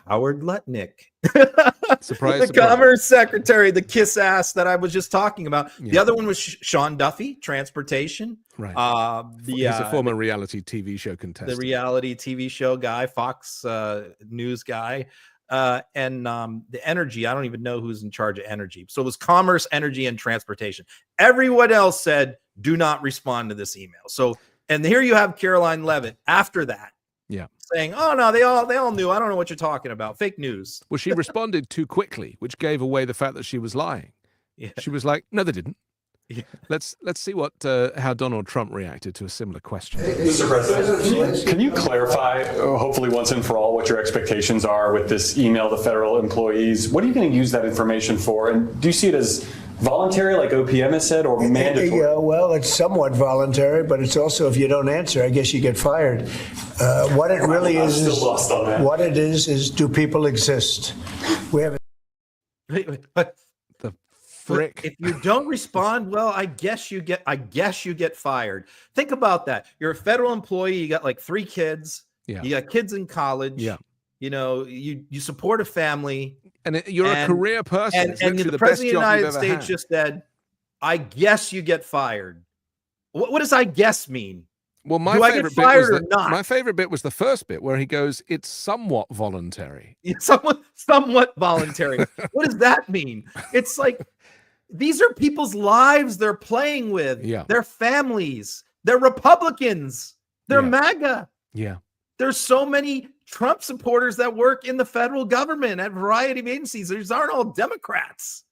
Howard Lutnick. Surprise, the Commerce Secretary, the kiss ass that I was just talking about. The other one was Sean Duffy, Transportation. Right. He's a former reality TV show contestant. The reality TV show guy, Fox News guy. And the energy, I don't even know who's in charge of energy. So it was Commerce, Energy, and Transportation. Everyone else said, do not respond to this email. So, and here you have Caroline Leavitt after that. Saying, oh, no, they all knew. I don't know what you're talking about. Fake news. Well, she responded too quickly, which gave away the fact that she was lying. She was like, no, they didn't. Let's see how Donald Trump reacted to a similar question. Mr. President, can you clarify, hopefully once and for all, what your expectations are with this email to federal employees? What are you going to use that information for? And do you see it as voluntary, like OPM has said, or mandatory? Yeah, well, it's somewhat voluntary, but it's also, if you don't answer, I guess you get fired. What it really is, what it is do people exist? We have. Frick. If you don't respond, well, I guess you get fired. Think about that. You're a federal employee. You got like 3 kids. You got kids in college. You support a family. And you're a career person. And the president of the United States just said, I guess you get fired. What does I guess mean? Well, my favorite bit was the first bit where he goes, it's somewhat voluntary. It's somewhat voluntary. What does that mean? It's like, these are people's lives they're playing with. Their families. They're Republicans. They're MAGA. There's so many Trump supporters that work in the federal government at a variety of agencies. These aren't all Democrats.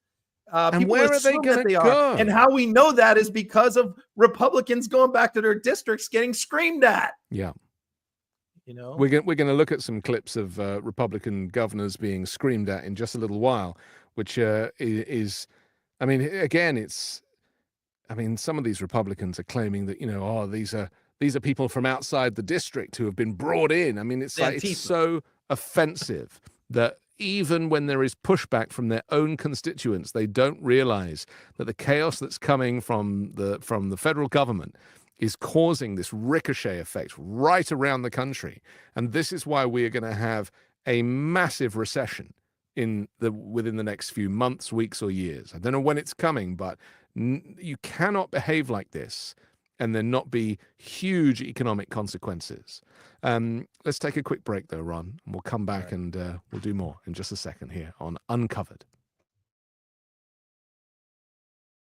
And where are they going to go? And how we know that is because of Republicans going back to their districts getting screamed at. We're going to look at some clips of Republican governors being screamed at in just a little while, which is, I mean, again, some of these Republicans are claiming that, these are people from outside the district who have been brought in. I mean, it's so offensive that even when there is pushback from their own constituents, they don't realize that the chaos that's coming from the federal government is causing this ricochet effect right around the country. And this is why we are going to have a massive recession within the next few months, weeks, or years. I don't know when it's coming, but you cannot behave like this and there not be huge economic consequences. Let's take a quick break, though, Ron, and we'll come back and we'll do more in just a second here on Uncovered.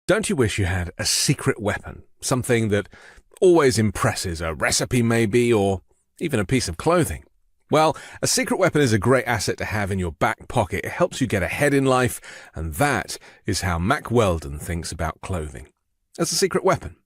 Don't you wish you had a secret weapon, something that always impresses, a recipe maybe, or even a piece of clothing? Well, a secret weapon is a great asset to have in your back pocket. It helps you get ahead in life, and that is how Mack Weldon thinks about clothing. As a secret weapon.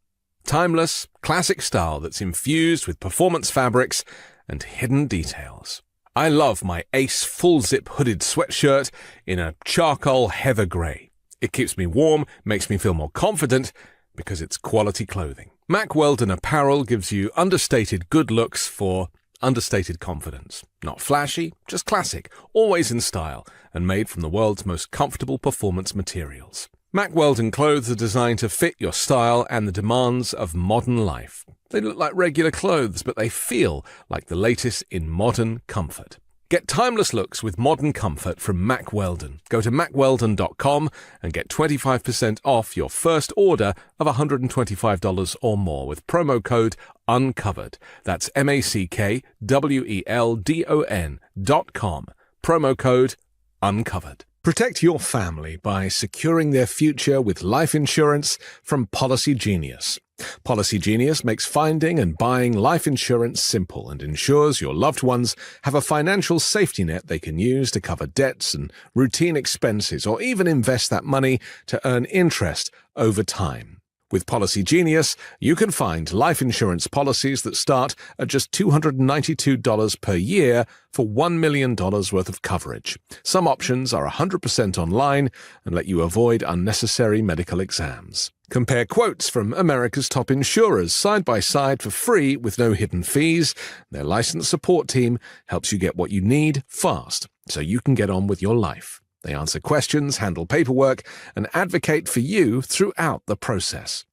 Timeless, classic style that's infused with performance fabrics and hidden details. I love my Ace full-zip hooded sweatshirt in a charcoal heather grey. It keeps me warm, makes me feel more confident, because it's quality clothing. Mack Weldon apparel gives you understated good looks for understated confidence. Not flashy, just classic, always in style, and made from the world's most comfortable performance materials. Mack Weldon clothes are designed to fit your style and the demands of modern life. They look like regular clothes, but they feel like the latest in modern comfort. Get timeless looks with modern comfort from Mack Weldon. Go to mackweldon.com and get 25% off your first order of $125 or more with promo code UNCOVERED. That's MACKWELDON.com. Promo code UNCOVERED. Protect your family by securing their future with life insurance from Policy Genius. Policy Genius makes finding and buying life insurance simple and ensures your loved ones have a financial safety net they can use to cover debts and routine expenses, or even invest that money to earn interest over time. With Policy Genius, you can find life insurance policies that start at just $292 per year for $1 million worth of coverage. Some options are 100% online and let you avoid unnecessary medical exams. Compare quotes from America's top insurers side by side for free with no hidden fees. Their licensed support team helps you get what you need fast so you can get on with your life. They answer questions, handle paperwork, and advocate for you throughout the process.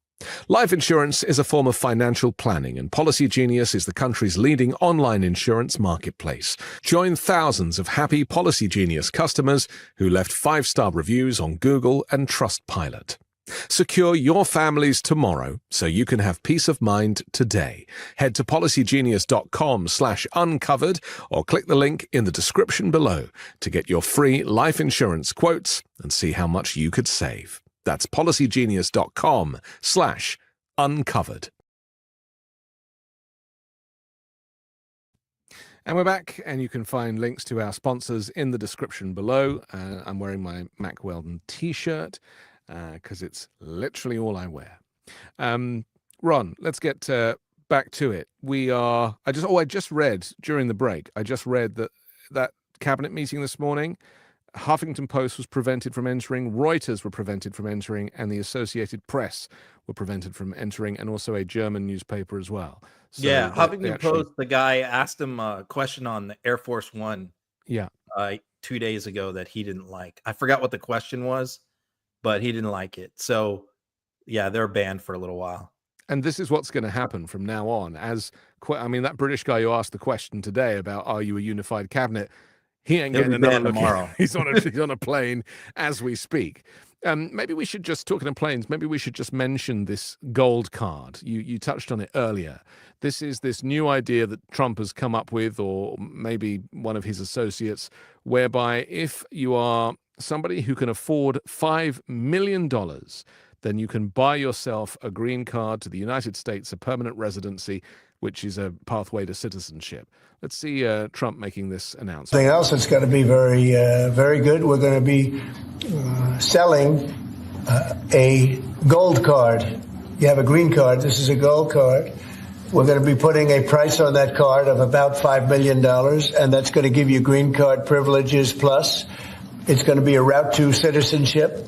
Life insurance is a form of financial planning, and Policy Genius is the country's leading online insurance marketplace. Join thousands of happy Policy Genius customers who left 5-star reviews on Google and Trustpilot. Secure your family's tomorrow so you can have peace of mind today. Head to policygenius.com/uncovered or click the link in the description below to get your free life insurance quotes and see how much you could save. That's policygenius.com/uncovered. And we're back, and you can find links to our sponsors in the description below. I'm wearing my Mack Weldon t-shirt, because it's literally all I wear. Ron, let's get back to it. I just read during the break, that cabinet meeting this morning, Huffington Post was prevented from entering, Reuters were prevented from entering, and the Associated Press were prevented from entering, and also a German newspaper as well. So yeah, Huffington Post, the guy asked him a question on the Air Force One 2 days ago that he didn't like. I forgot what the question was, but he didn't like it. So, yeah, they're banned for a little while. And this is what's going to happen from now on. That British guy who asked the question today about, are you a unified cabinet? He ain't getting another look tomorrow. He's on a plane as we speak. Maybe we should just, talking of planes, maybe we should just mention this gold card. You touched on it earlier. This is this new idea that Trump has come up with, or maybe one of his associates, whereby if you are somebody who can afford $5 million, then you can buy yourself a green card to the United States, a permanent residency, which is a pathway to citizenship. Let's see Trump making this announcement. Something else that's going to be very, very good. We're going to be selling a gold card. You have a green card. This is a gold card. We're going to be putting a price on that card of about $5 million, and that's going to give you green card privileges plus. It's going to be a route to citizenship,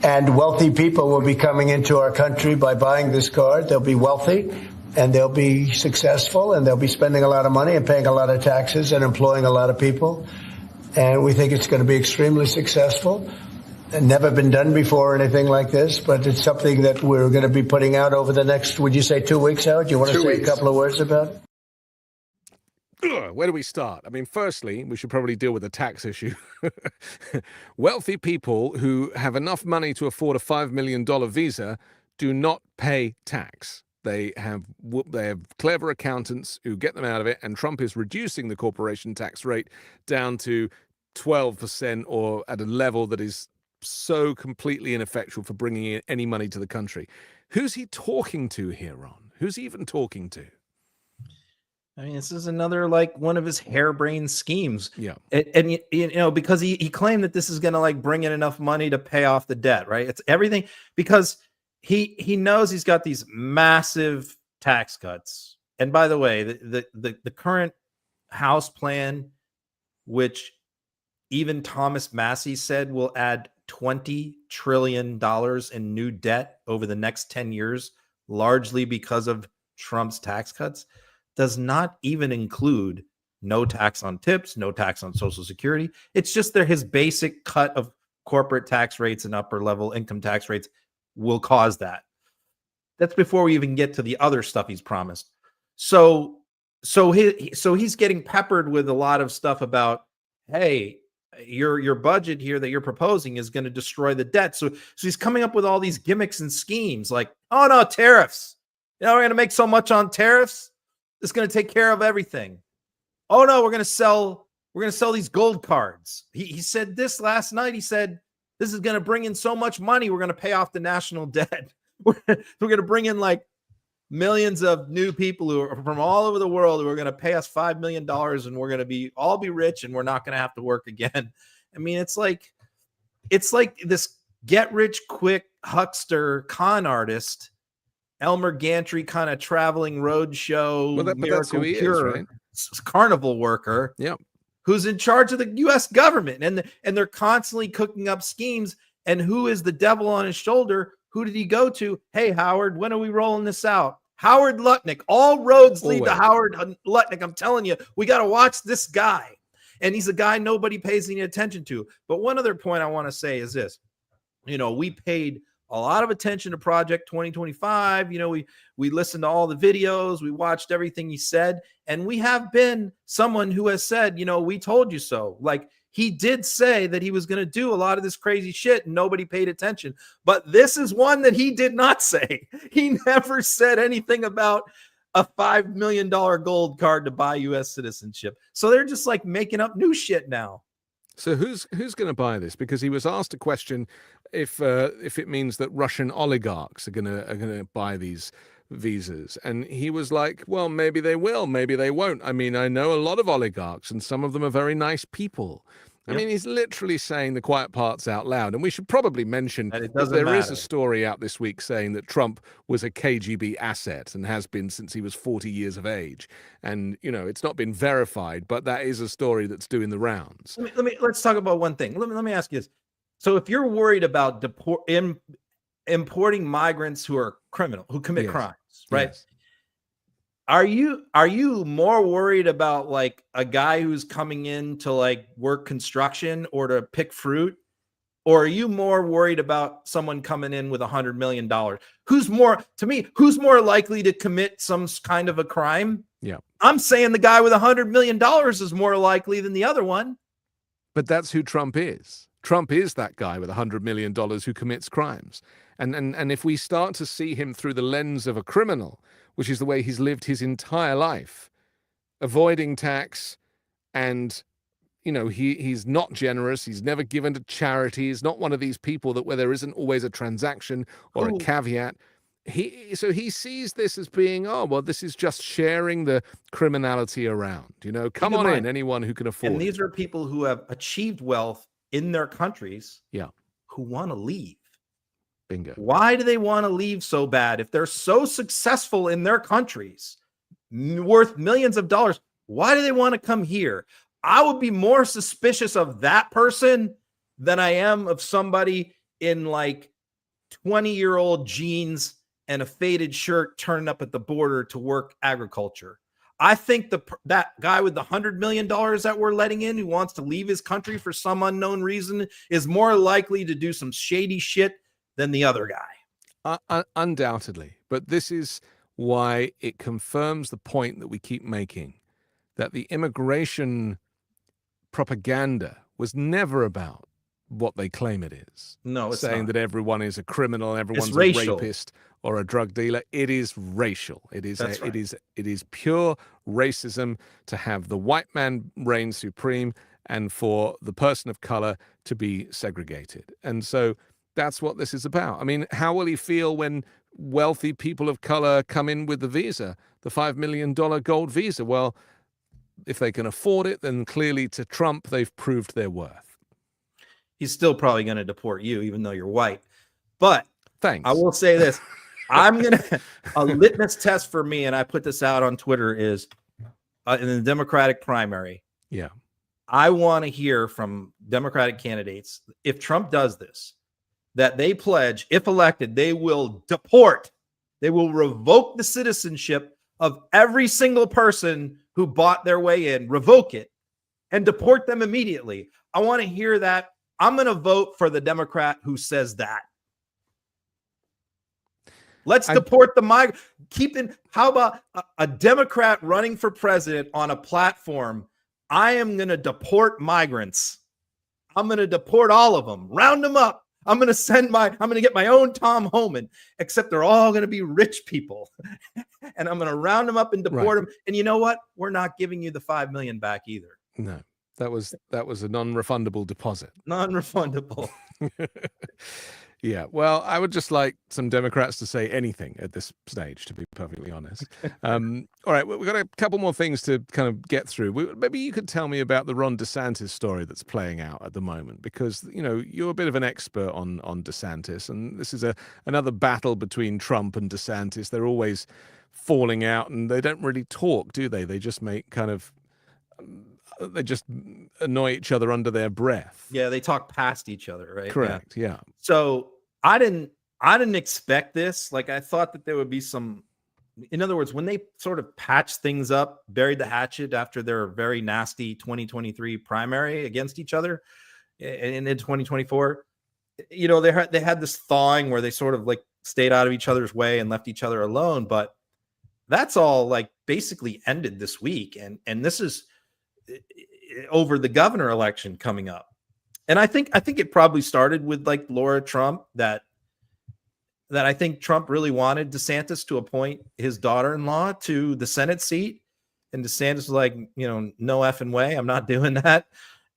and wealthy people will be coming into our country by buying this card. They'll be wealthy, and they'll be successful, and they'll be spending a lot of money and paying a lot of taxes and employing a lot of people. And we think it's going to be extremely successful. Never been done before or anything like this, but it's something that we're going to be putting out over the next, would you say 2 weeks, Howard? Do you want to say a couple of words about it? Where do we start? I mean, firstly, we should probably deal with the tax issue. Wealthy people who have enough money to afford a $5 million visa do not pay tax. They have clever accountants who get them out of it, and Trump is reducing the corporation tax rate down to 12% or at a level that is so completely ineffectual for bringing in any money to the country. Who's he talking to here, Ron? Who's he even talking to? I mean, this is another like one of his harebrained schemes. Yeah. And you know, because he claimed that this is going to like bring in enough money to pay off the debt, right? It's everything because he knows he's got these massive tax cuts. And by the way, the current House plan, which even Thomas Massey said will add $20 trillion in new debt over the next 10 years, largely because of Trump's tax cuts, does not even include no tax on tips, no tax on Social Security. It's just his basic cut of corporate tax rates and upper level income tax rates will cause that. That's before we even get to the other stuff he's promised. So he's getting peppered with a lot of stuff about, hey, your budget here that you're proposing is going to destroy the debt. So he's coming up with all these gimmicks and schemes like, oh no, tariffs. You know, we're going to make so much on tariffs. It's going to take care of everything. Oh no, we're going to sell these gold cards. He said this last night. He said, this is going to bring in so much money. We're going to pay off the national debt. We're going to bring in like millions of new people who are from all over the world who are going to pay us $5 million and we're going to all be rich and we're not going to have to work again. I mean, it's like this get rich quick huckster con artist, Elmer Gantry kind of traveling roadshow, miracle cure, right? Carnival worker, who's in charge of the U.S. government, and they're constantly cooking up schemes. And who is the devil on his shoulder? Who did he go to? Hey, Howard, when are we rolling this out? Howard Lutnick. All roads lead to Howard Lutnick. I'm telling you, we got to watch this guy. And he's a guy nobody pays any attention to. But one other point I want to say is this. You know, we paid a lot of attention to Project 2025. You know, we listened to all the videos, we watched everything he said, and we have been someone who has said, you know, we told you so. Like, he did say that he was going to do a lot of this crazy shit and nobody paid attention. But this is one that he did not say. He never said anything about a $5 million gold card to buy U.S. citizenship. So they're just like making up new shit now. So who's going to buy this? Because he was asked a question if it means that Russian oligarchs are going to buy these visas, and he was like, well, maybe they will, maybe they won't. I mean, I know a lot of oligarchs, and some of them are very nice people. I mean, he's literally saying the quiet parts out loud. And we should probably mention that there is a story out this week saying that Trump was a KGB asset and has been since he was 40 years of age. And, you know, it's not been verified, but that is a story that's doing the rounds. Let's talk about one thing. Let me ask you this. So if you're worried about importing migrants who are criminal, who commit crimes, right? Yes. Are you more worried about like a guy who's coming in to like work construction or to pick fruit? Or are you more worried about someone coming in with $100 million? Who's more likely to commit some kind of a crime? Yeah. I'm saying the guy with $100 million is more likely than the other one. But that's who Trump is. Trump is that guy with $100 million who commits crimes. And if we start to see him through the lens of a criminal, which is the way he's lived his entire life, avoiding tax, and, you know, he's not generous. He's never given to charity. He's not one of these people that where there isn't always a transaction or a caveat. So he sees this as being, oh, well, this is just sharing the criminality around. You know, come on in, anyone who can afford it. And these are people who have achieved wealth in their countries, yeah, who want to leave. Bingo. Why do they want to leave so bad? If they're so successful in their countries, worth millions of dollars, why do they want to come here? I would be more suspicious of that person than I am of somebody in like 20-year-old jeans and a faded shirt turning up at the border to work agriculture. I think that guy with the $100 million that we're letting in, who wants to leave his country for some unknown reason, is more likely to do some shady shit than the other guy. Undoubtedly. But this is why it confirms the point that we keep making. that the immigration propaganda was never about what they claim it is. No, it's saying not. that everyone is a criminal, everyone's a racial. rapist or a drug dealer. It is racial. It is That's right. it is pure racism to have the white man reign supreme and for the person of color to be segregated. And so that's what this is about. I mean, how will he feel when wealthy people of color come in with the visa, the $5 million gold visa? Well, if they can afford it, then clearly to Trump, they've proved their worth. He's still probably going to deport you, even though you're white. But thanks. I will say this. A litmus test for me, and I put this out on Twitter, is in the Democratic primary. Yeah. I want to hear from Democratic candidates, if Trump does this, that they pledge, if elected, they will deport, they will revoke the citizenship of every single person who bought their way in, revoke it, and deport them immediately. I want to hear that. I'm going to vote for the Democrat who says that. Let's deport the migrant. How about a Democrat running for president on a platform? I am going to deport migrants. I'm going to deport all of them. Round them up. I'm going to get my own Tom Homan, except they're all going to be rich people. And I'm going to round them up and deport them. And you know what? We're not giving you the $5 million back either. No, that was a non-refundable deposit. Non-refundable. Yeah, well, I would just like some Democrats to say anything at this stage, to be perfectly honest. All right, we've got a couple more things to kind of get through. Maybe you could tell me about the Ron DeSantis story that's playing out at the moment, because, you know, you're a bit of an expert on DeSantis, and this is another battle between Trump and DeSantis. They're always falling out, and they don't really talk, do they? They just make kind of... they just annoy each other under their breath. Yeah, they talk past each other, right? Correct, yeah. So I didn't expect this. Like, I thought that there would be some, in other words, when they sort of patched things up, buried the hatchet after their very nasty 2023 primary against each other in 2024, you know, they had this thawing where they sort of like stayed out of each other's way and left each other alone. But that's all like basically ended this week. And this is over the governor election coming up. And I think it probably started with like Laura Trump, that I think Trump really wanted DeSantis to appoint his daughter-in-law to the Senate seat. And DeSantis was like, you know, no effing way, I'm not doing that.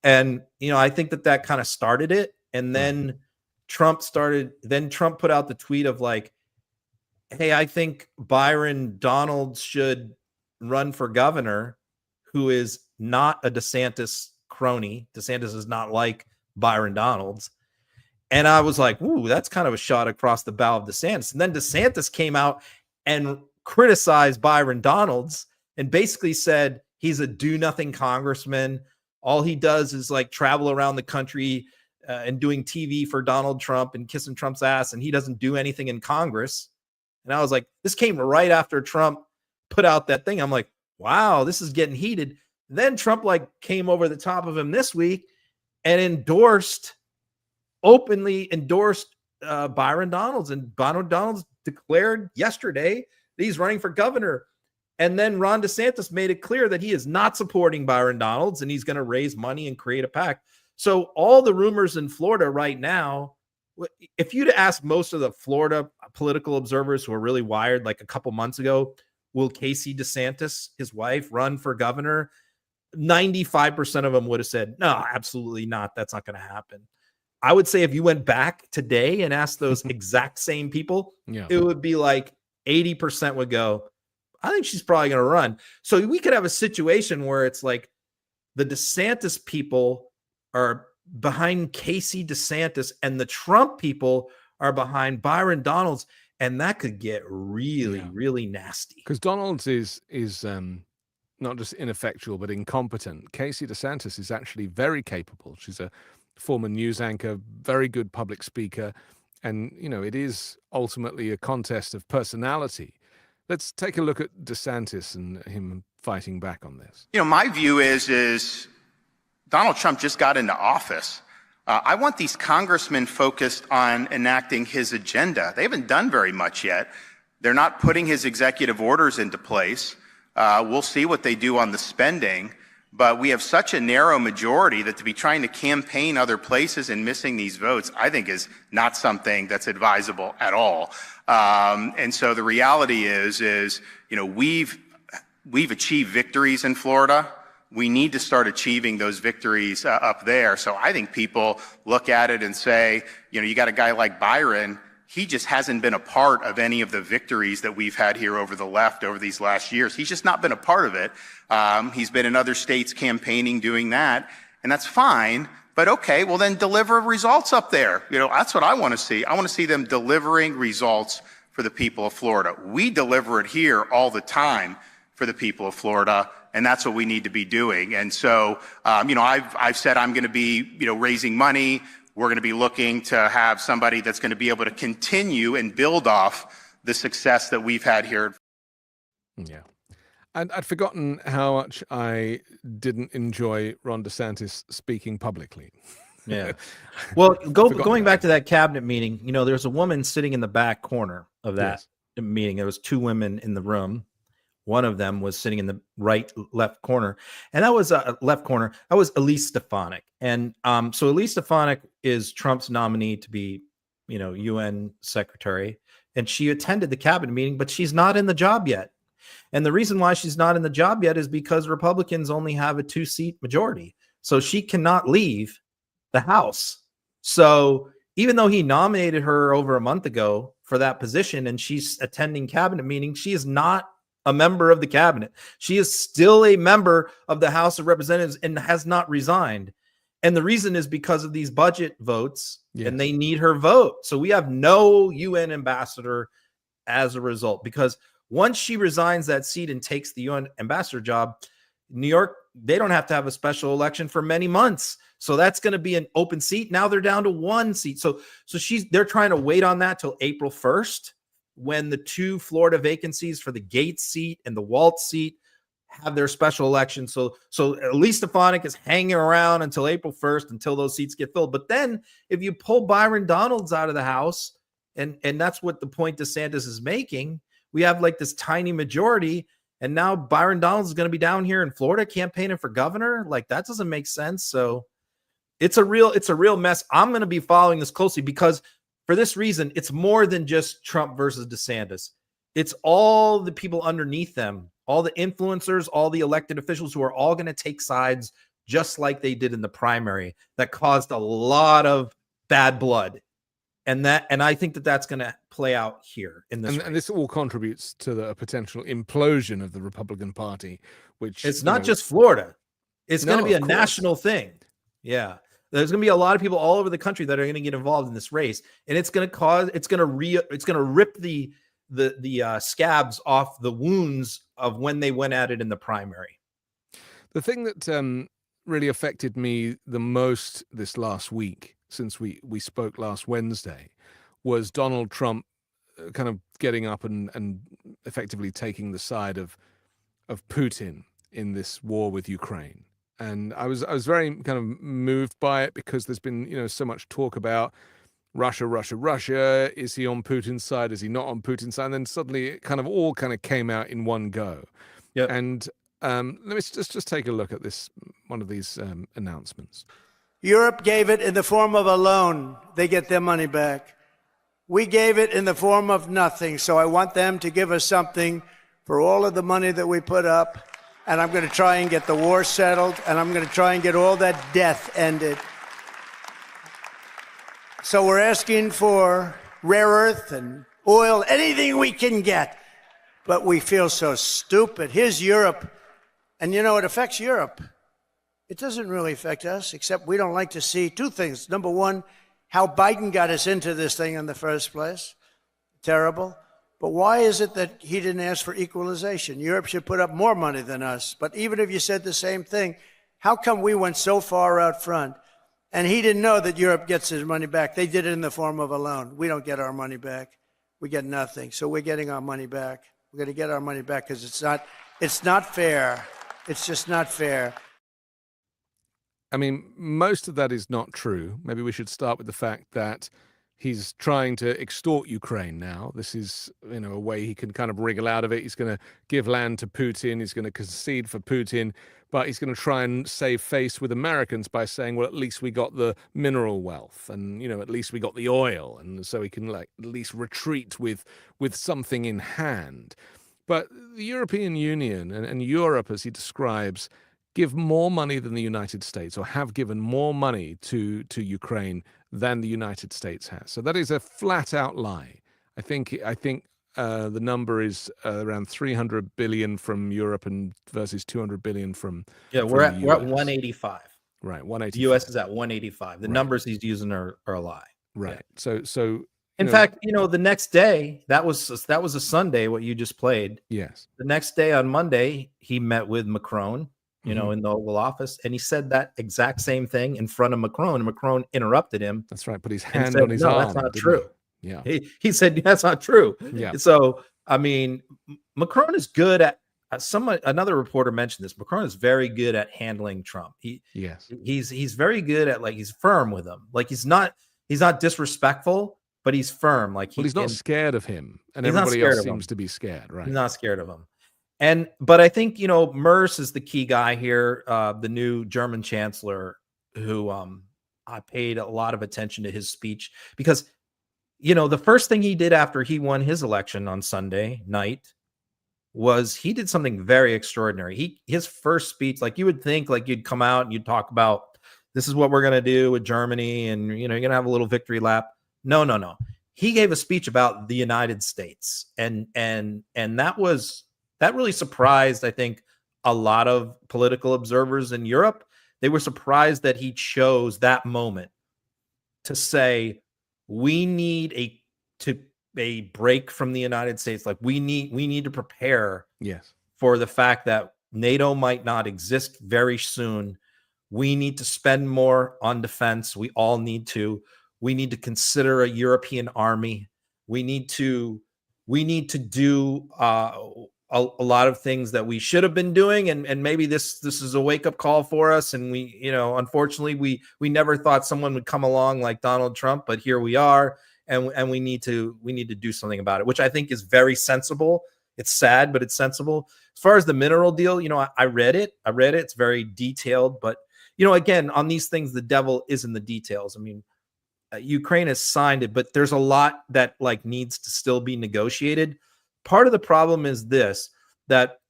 And, you know, I think that kind of started it. And then Trump put out the tweet of like, hey, I think Byron Donalds should run for governor, who is not a DeSantis crony. DeSantis is not like Byron Donalds. And I was like, ooh, that's kind of a shot across the bow of DeSantis. And then DeSantis came out and criticized Byron Donalds and basically said he's a do-nothing congressman. All he does is like travel around the country and doing TV for Donald Trump and kissing Trump's ass, and he doesn't do anything in Congress. And I was like, this came right after Trump put out that thing. I'm like, wow, this is getting heated. Then Trump like came over the top of him this week and openly endorsed Byron Donalds, and Byron Donalds declared yesterday that he's running for governor. And then Ron DeSantis made it clear that he is not supporting Byron Donalds and he's going to raise money and create a PAC. So all the rumors in Florida right now, if you'd ask most of the Florida political observers who are really wired, like a couple months ago, will Casey DeSantis, his wife, run for governor? 95% of them would have said, no, absolutely not. That's not going to happen. I would say if you went back today and asked those exact same people, it would be like 80% would go, I think she's probably going to run. So we could have a situation where it's like the DeSantis people are behind Casey DeSantis and the Trump people are behind Byron Donalds. And that could get really, really nasty. Because Donalds is not just ineffectual, but incompetent. Casey DeSantis is actually very capable. She's a former news anchor, very good public speaker. And, you know, it is ultimately a contest of personality. Let's take a look at DeSantis and him fighting back on this. You know, my view is Donald Trump just got into office. I want these congressmen focused on enacting his agenda. They haven't done very much yet. They're not putting his executive orders into place. We'll see what they do on the spending. But we have such a narrow majority that to be trying to campaign other places and missing these votes, I think is not something that's advisable at all. And so the reality is, we've achieved victories in Florida. We need to start achieving those victories up there. So I think people look at it and say, you got a guy like Byron, he just hasn't been a part of any of the victories that we've had here over the left over these last years. He's just not been a part of it. He's been in other states campaigning, doing that, and that's fine. But okay, well then deliver results up there. That's what I want to see. I want to see them delivering results for the people of Florida. We deliver it here all the time for the people of Florida, and that's what we need to be doing. And so, I've said I'm going to be, raising money. We're going to be looking to have somebody that's going to be able to continue and build off the success that we've had here. Yeah. And I'd forgotten how much I didn't enjoy Ron DeSantis speaking publicly. Yeah. Well, going back to that cabinet meeting, there's a woman sitting in the back corner of that meeting. There was two women in the room. One of them was sitting in the left corner, and that was left corner. That was Elise Stefanik, and so Elise Stefanik is Trump's nominee to be, UN secretary, and she attended the cabinet meeting, but she's not in the job yet. And the reason why she's not in the job yet is because Republicans only have a 2-seat majority, so she cannot leave the House. So even though he nominated her over a month ago for that position, and she's attending cabinet meetings, she is not a member of the cabinet. She is still a member of the House of Representatives and has not resigned. And the reason is because of these budget votes, and they need her vote. So we have no UN ambassador as a result, because once she resigns that seat and takes the UN ambassador job, New York, they don't have to have a special election for many months. So that's going to be an open seat. Now they're down to 1 seat. So they're trying to wait on that till April 1st. When the 2 Florida vacancies for the Gates seat and the Waltz seat have their special election. So Elise Stefanik is hanging around until April 1st until those seats get filled. But then if you pull Byron Donalds out of the House, and that's what the point DeSantis is making, we have like this tiny majority, and now Byron Donalds is going to be down here in Florida campaigning for governor. Like, that doesn't make sense. So it's a real mess. I'm going to be following this closely because for this reason, it's more than just Trump versus DeSantis. It's all the people underneath them, all the influencers, all the elected officials who are all going to take sides just like they did in the primary that caused a lot of bad blood. And I think that's going to play out here in this. And this all contributes to the potential implosion of the Republican Party, which it's not just Florida. It's going to be a national thing. Yeah. There's going to be a lot of people all over the country that are going to get involved in this race, and it's going to rip the scabs off the wounds of when they went at it in the primary. The thing that really affected me the most this last week, since we spoke last Wednesday, was Donald Trump kind of getting up and effectively taking the side of Putin in this war with Ukraine. And I was very kind of moved by it because there's been, so much talk about Russia. Is he on Putin's side? Is he not on Putin's side? And then suddenly it all came out in one go. Yeah. And let me just take a look at one of these announcements. Europe gave it in the form of a loan. They get their money back. We gave it in the form of nothing. So I want them to give us something for all of the money that we put up. And I'm going to try and get the war settled, and I'm going to try and get all that death ended. So we're asking for rare earth and oil, anything we can get. But we feel so stupid. Here's Europe. And it affects Europe. It doesn't really affect us, except we don't like to see 2 things. Number one, how Biden got us into this thing in the first place. Terrible. But why is it that he didn't ask for equalization? Europe should put up more money than us. But even if you said the same thing, how come we went so far out front? And he didn't know that Europe gets his money back. They did it in the form of a loan. We don't get our money back. We get nothing. So we're getting our money back. We're going to get our money back because it's not fair. It's just not fair. I mean, most of that is not true. Maybe we should start with the fact that He's trying to extort Ukraine now. This is, a way he can kind of wriggle out of it. He's going to give land to Putin. He's going to concede for Putin, but he's going to try and save face with Americans by saying, well, at least we got the mineral wealth, and at least we got the oil, and so he can at least retreat with something in hand. But the European Union and Europe, as he describes, give more money than the United States, or have given more money to Ukraine than the United States has. So that is a flat-out lie. I think the number is around 300 billion from Europe and versus 200 billion from we're at the US. 185. Right, 185. The U.S. is at 185. The numbers he's using are a lie. Right. Yeah. So in fact, the next day, that was a Sunday, what you just played. Yes. The next day on Monday, he met with Macron, in the Oval Office, and he said that exact same thing in front of Macron, and Macron interrupted him. That's right. Put his hand said, on his no, arm. that's not true. He? Yeah. He said that's not true. Yeah. So I mean, Macron is good at. Another reporter mentioned this. Macron is very good at handling Trump. He's very good at he's firm with him. He's not disrespectful, but he's firm. He's not scared of him, and everybody else seems to be scared. Right? He's not scared of him. But I think Merz is the key guy here, the new German chancellor, who I paid a lot of attention to his speech because the first thing he did after he won his election on Sunday night was he did something very extraordinary. His first speech, you would think you'd come out and you'd talk about this is what we're gonna do with Germany, and you're gonna have a little victory lap. No. He gave a speech about the United States, and that really surprised, I think, a lot of political observers in Europe. They were surprised that he chose that moment to say, we need a break from the United States. We need to prepare for the fact that NATO might not exist very soon. We need to spend more on defense. We all need to. We need to consider a European army. We need to do a lot of things that we should have been doing, and maybe this is a wake-up call for us, and we unfortunately we never thought someone would come along like Donald Trump, but here we are, and we need to do something about it, which I think is very sensible. It's sad, but it's sensible. As far as the mineral deal, I read it. It's very detailed, but again, on these things, the devil is in the details. I mean, Ukraine has signed it, but there's a lot that needs to still be negotiated. Part of the problem is this, that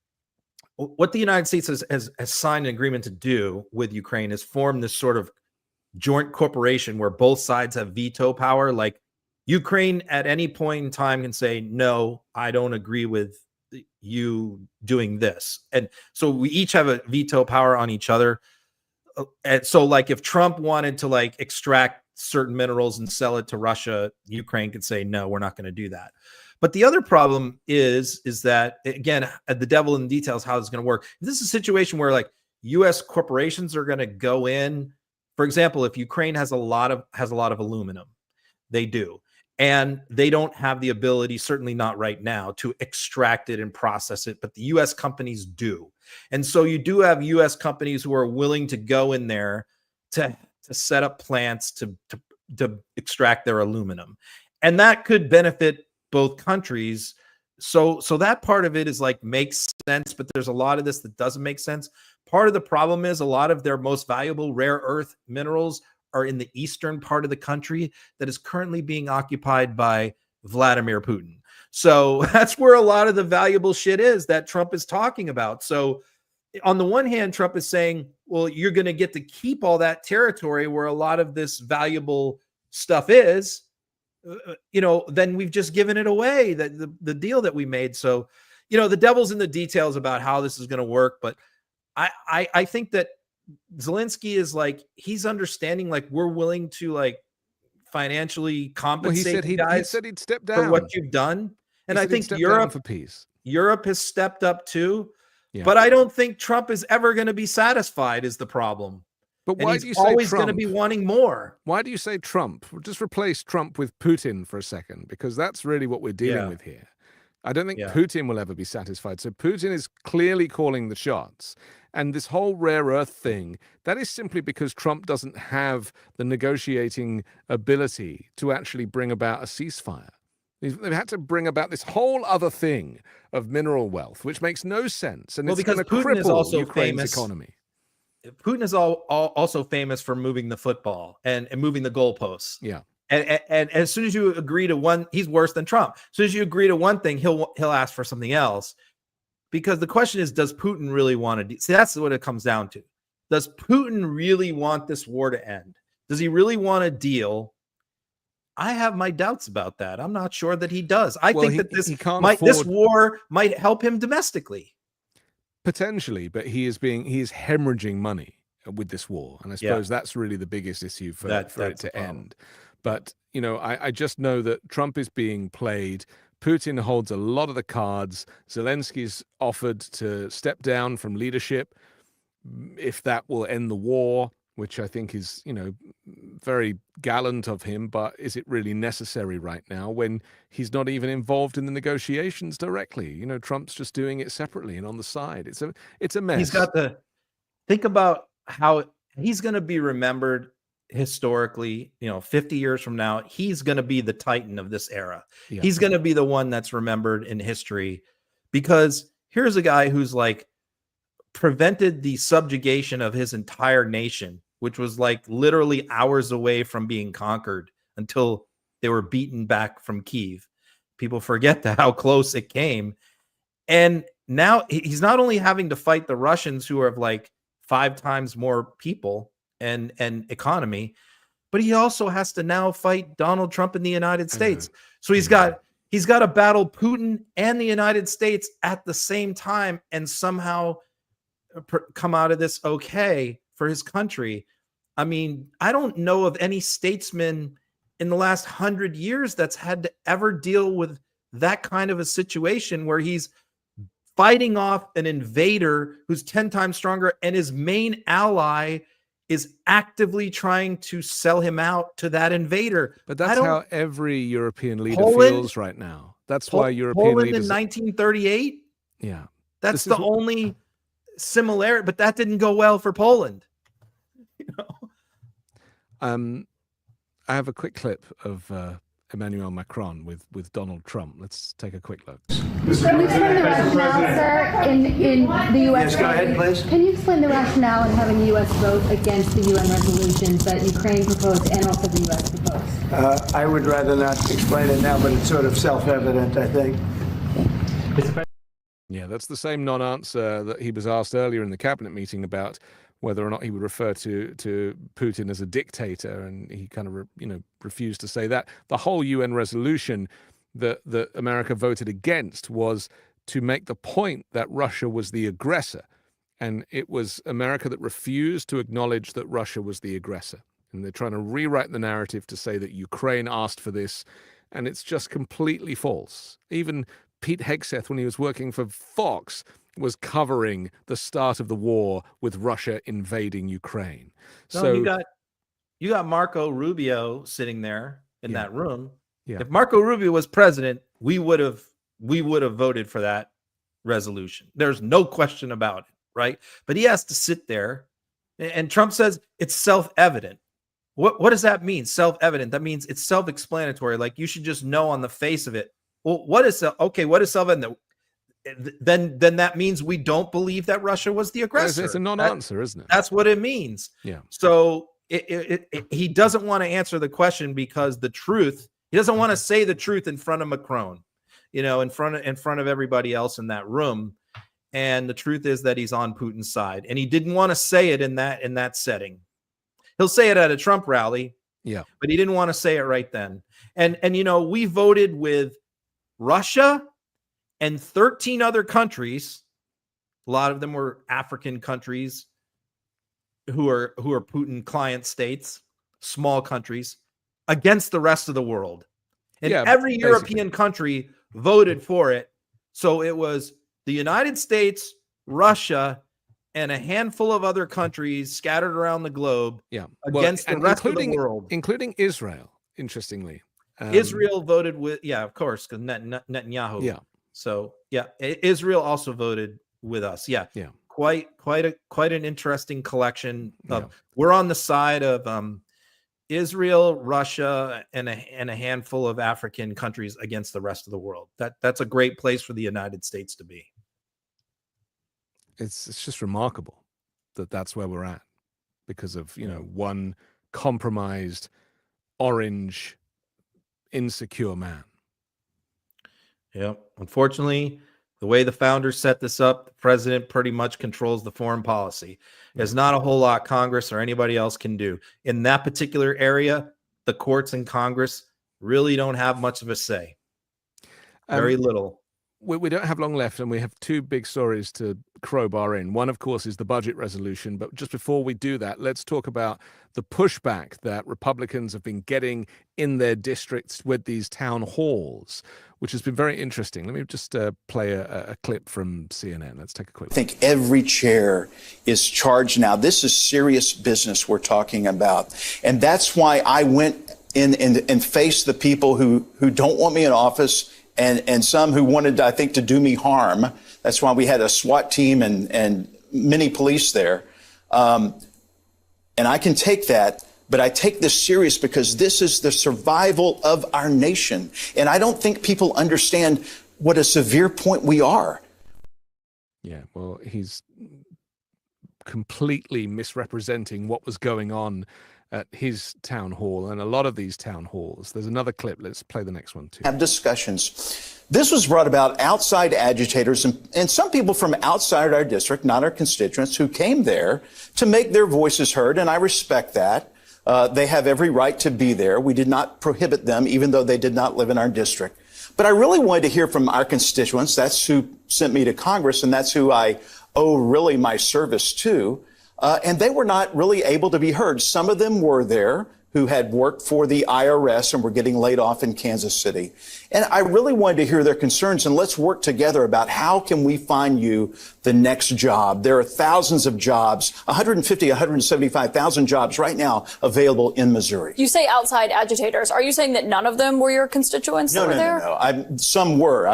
what the United States has signed an agreement to do with Ukraine is form this sort of joint corporation where both sides have veto power. Ukraine at any point in time can say, no, I don't agree with you doing this. And so we each have a veto power on each other. And so if Trump wanted to extract certain minerals and sell it to Russia, Ukraine could say, no, we're not going to do that. But the other problem is that, again, the devil in the details, how it's going to work. This is a situation where U.S. corporations are going to go in. For example, if Ukraine has a lot of aluminum, they do, and they don't have the ability, certainly not right now, to extract it and process it, but the U.S. companies do. And so you do have U.S. companies who are willing to go in there to set up plants to extract their aluminum, and that could benefit both countries. So that part of it is makes sense, but there's a lot of this that doesn't make sense. Part of the problem is a lot of their most valuable rare earth minerals are in the eastern part of the country that is currently being occupied by Vladimir Putin. So that's where a lot of the valuable shit is that Trump is talking about. So on the one hand, Trump is saying, well, you're going to get to keep all that territory where a lot of this valuable stuff is. Then we've just given it away, the deal that we made. So, the devil's in the details about how this is going to work. But I think that Zelensky is he's understanding, we're willing to financially compensate you guys. He said he'd step down for what you've done. And I think Europe for peace. Europe has stepped up too. Yeah. But I don't think Trump is ever going to be satisfied is the problem. But why do you say always Trump? Going to be wanting more? Why do you say Trump? Just replace Trump with Putin for a second, because that's really what we're dealing with here. I don't think Putin will ever be satisfied. So Putin is clearly calling the shots. And this whole rare earth thing, that is simply because Trump doesn't have the negotiating ability to actually bring about a ceasefire. They've had to bring about this whole other thing of mineral wealth, which makes no sense. And Well, it's because going to Putin is cripple also Ukraine's famous. economy. Putin is also famous for moving the football and moving the goalposts. Yeah. And as soon as you agree to one, he's worse than Trump. As soon as you agree to one thing, he'll ask for something else. Because the question is, does Putin really want to? See, that's what it comes down to. Does Putin really want this war to end? Does he really want a deal? I have my doubts about that. I'm not sure that he does. I think that this war might help him domestically. Potentially, but he is hemorrhaging money with this war. And I suppose that's really the biggest issue for it to end. But, you know, I just know that Trump is being played. Putin holds a lot of the cards. Zelensky's offered to step down from leadership if that will end the war, which I think is, you know, very gallant of him. But is it really necessary right now when he's not even involved in the negotiations directly? You know, Trump's just doing it separately and on the side. It's a mess. He's got to think about how he's going to be remembered historically. You know, 50 years from now, he's going to be the titan of this era. Yeah. He's going to be the one that's remembered in history, because here's a guy who's like prevented the subjugation of his entire nation, which was like literally hours away from being conquered until they were beaten back from Kyiv. People forget how close it came. And now he's not only having to fight the Russians, who have like 5 times more people and economy, but he also has to now fight Donald Trump in the United States. So he's got to battle Putin and the United States at the same time and somehow come out of this okay for his country. I mean, I don't know of any statesman in the last 100 years that's had to ever deal with that kind of a situation where he's fighting off an invader who's 10 times stronger, and his main ally is actively trying to sell him out to that invader. But that's how every European leader feels right now. That's why European Poland leaders in 1938. Yeah. That's the only similarity, but that didn't go well for Poland. You know? I have a quick clip of Emmanuel Macron with Donald Trump. Let's take a quick look. Can you explain the rationale, sir, in the U.S. Yes, go ahead, please. Can you explain the rationale in having the U.S. vote against the UN resolutions that Ukraine proposed and also the U.S. proposed? I would rather not explain it now, but it's sort of self-evident, I think. Yeah, that's the same non-answer that he was asked earlier in the cabinet meeting about whether or not he would refer to Putin as a dictator, and he kind of refused to say that. The whole UN resolution that America voted against was to make the point that Russia was the aggressor, and it was America that refused to acknowledge that Russia was the aggressor. And they're trying to rewrite the narrative to say that Ukraine asked for this, and it's just completely false. Even Pete Hegseth, when he was working for Fox, was covering the start of the war with Russia invading Ukraine. So you got Marco Rubio sitting there in that room. Yeah. If Marco Rubio was president, we would have voted for that resolution. There's no question about it, right? But he has to sit there, and Trump says it's self-evident. What does that mean? Self-evident. That means it's self-explanatory. Like, you should just know on the face of it. Well, what is self-evident? Then that means we don't believe that Russia was the aggressor. It's a non-answer, isn't it? That's what it means. Yeah. So he doesn't want to answer the question because he doesn't want to say the truth in front of Macron, in front of everybody else in that room. And the truth is that he's on Putin's side, and he didn't want to say it in that setting. He'll say it at a Trump rally, but he didn't want to say it right then. And we voted with Russia and 13 other countries. A lot of them were African countries who are Putin client states, small countries, against the rest of the world. And every European country voted for it. So it was the United States, Russia, and a handful of other countries scattered around the globe against the rest of the world. Including Israel, interestingly. Israel voted with, of course, because Netanyahu. Yeah. So, Israel also voted with us. Yeah. quite an interesting collection of. We're on the side of Israel, Russia, and a handful of African countries against the rest of the world. That's a great place for the United States to be. It's just remarkable that that's where we're at because of one compromised, orange, insecure man. Yep. Unfortunately, the way the founders set this up, the president pretty much controls the foreign policy. There's not a whole lot Congress or anybody else can do. In that particular area, the courts and Congress really don't have much of a say. Very little. We don't have long left, and we have two big stories to crowbar in. One, of course, is the budget resolution. But just before we do that, let's talk about the pushback that Republicans have been getting in their districts with these town halls, which has been very interesting. Let me just play a clip from CNN. Let's take a quick look. I think every chair is charged now. This is serious business we're talking about. And that's why I went in and faced the people who don't want me in office and some who wanted, I think, to do me harm. That's why we had a SWAT team and many police there. And I can take that, but I take this serious because this is the survival of our nation. And I don't think people understand what a severe point we are. Yeah, well, he's completely misrepresenting what was going on at his town hall and a lot of these town halls. There's another clip. Let's play the next one too. Have discussions. This was brought about outside agitators and some people from outside our district, not our constituents, who came there to make their voices heard. And I respect that. They have every right to be there. We did not prohibit them, even though they did not live in our district. But I really wanted to hear from our constituents. That's who sent me to Congress, and that's who I owe really my service to. And they were not really able to be heard. Some of them were there who had worked for the IRS and were getting laid off in Kansas City. And I really wanted to hear their concerns, and let's work together about how can we find you the next job. There are thousands of jobs, 150, 175,000 jobs right now available in Missouri. You say outside agitators. Are you saying that none of them were your constituents that were there? No. Some were.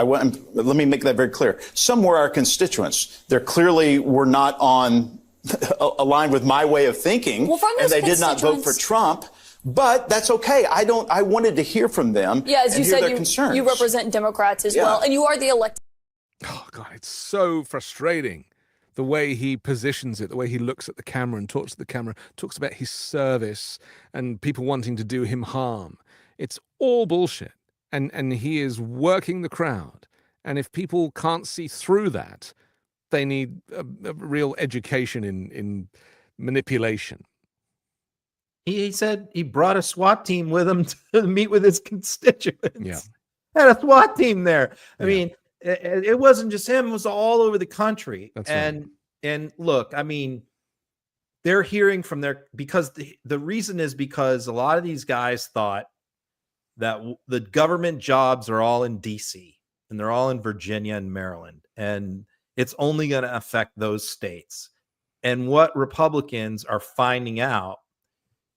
Let me make that very clear. Some were our constituents. They clearly were not aligned with my way of thinking, and they did not vote for Trump. But that's okay. I wanted to hear from them. Yeah, as you said, you represent Democrats as well, and you are the elected. Oh, God, it's so frustrating. The way he positions it, the way he looks at the camera and talks to the camera, talks about his service and people wanting to do him harm. It's all bullshit. And he is working the crowd. And if people can't see through that, they need a real education in manipulation. He said he brought a SWAT team with him to meet with his constituents. Yeah. Had a SWAT team there. I mean, it wasn't just him. It was all over the country. That's right. And look, I mean, they're hearing from because the reason is because a lot of these guys thought that the government jobs are all in DC and they're all in Virginia and Maryland. And it's only going to affect those states. And what Republicans are finding out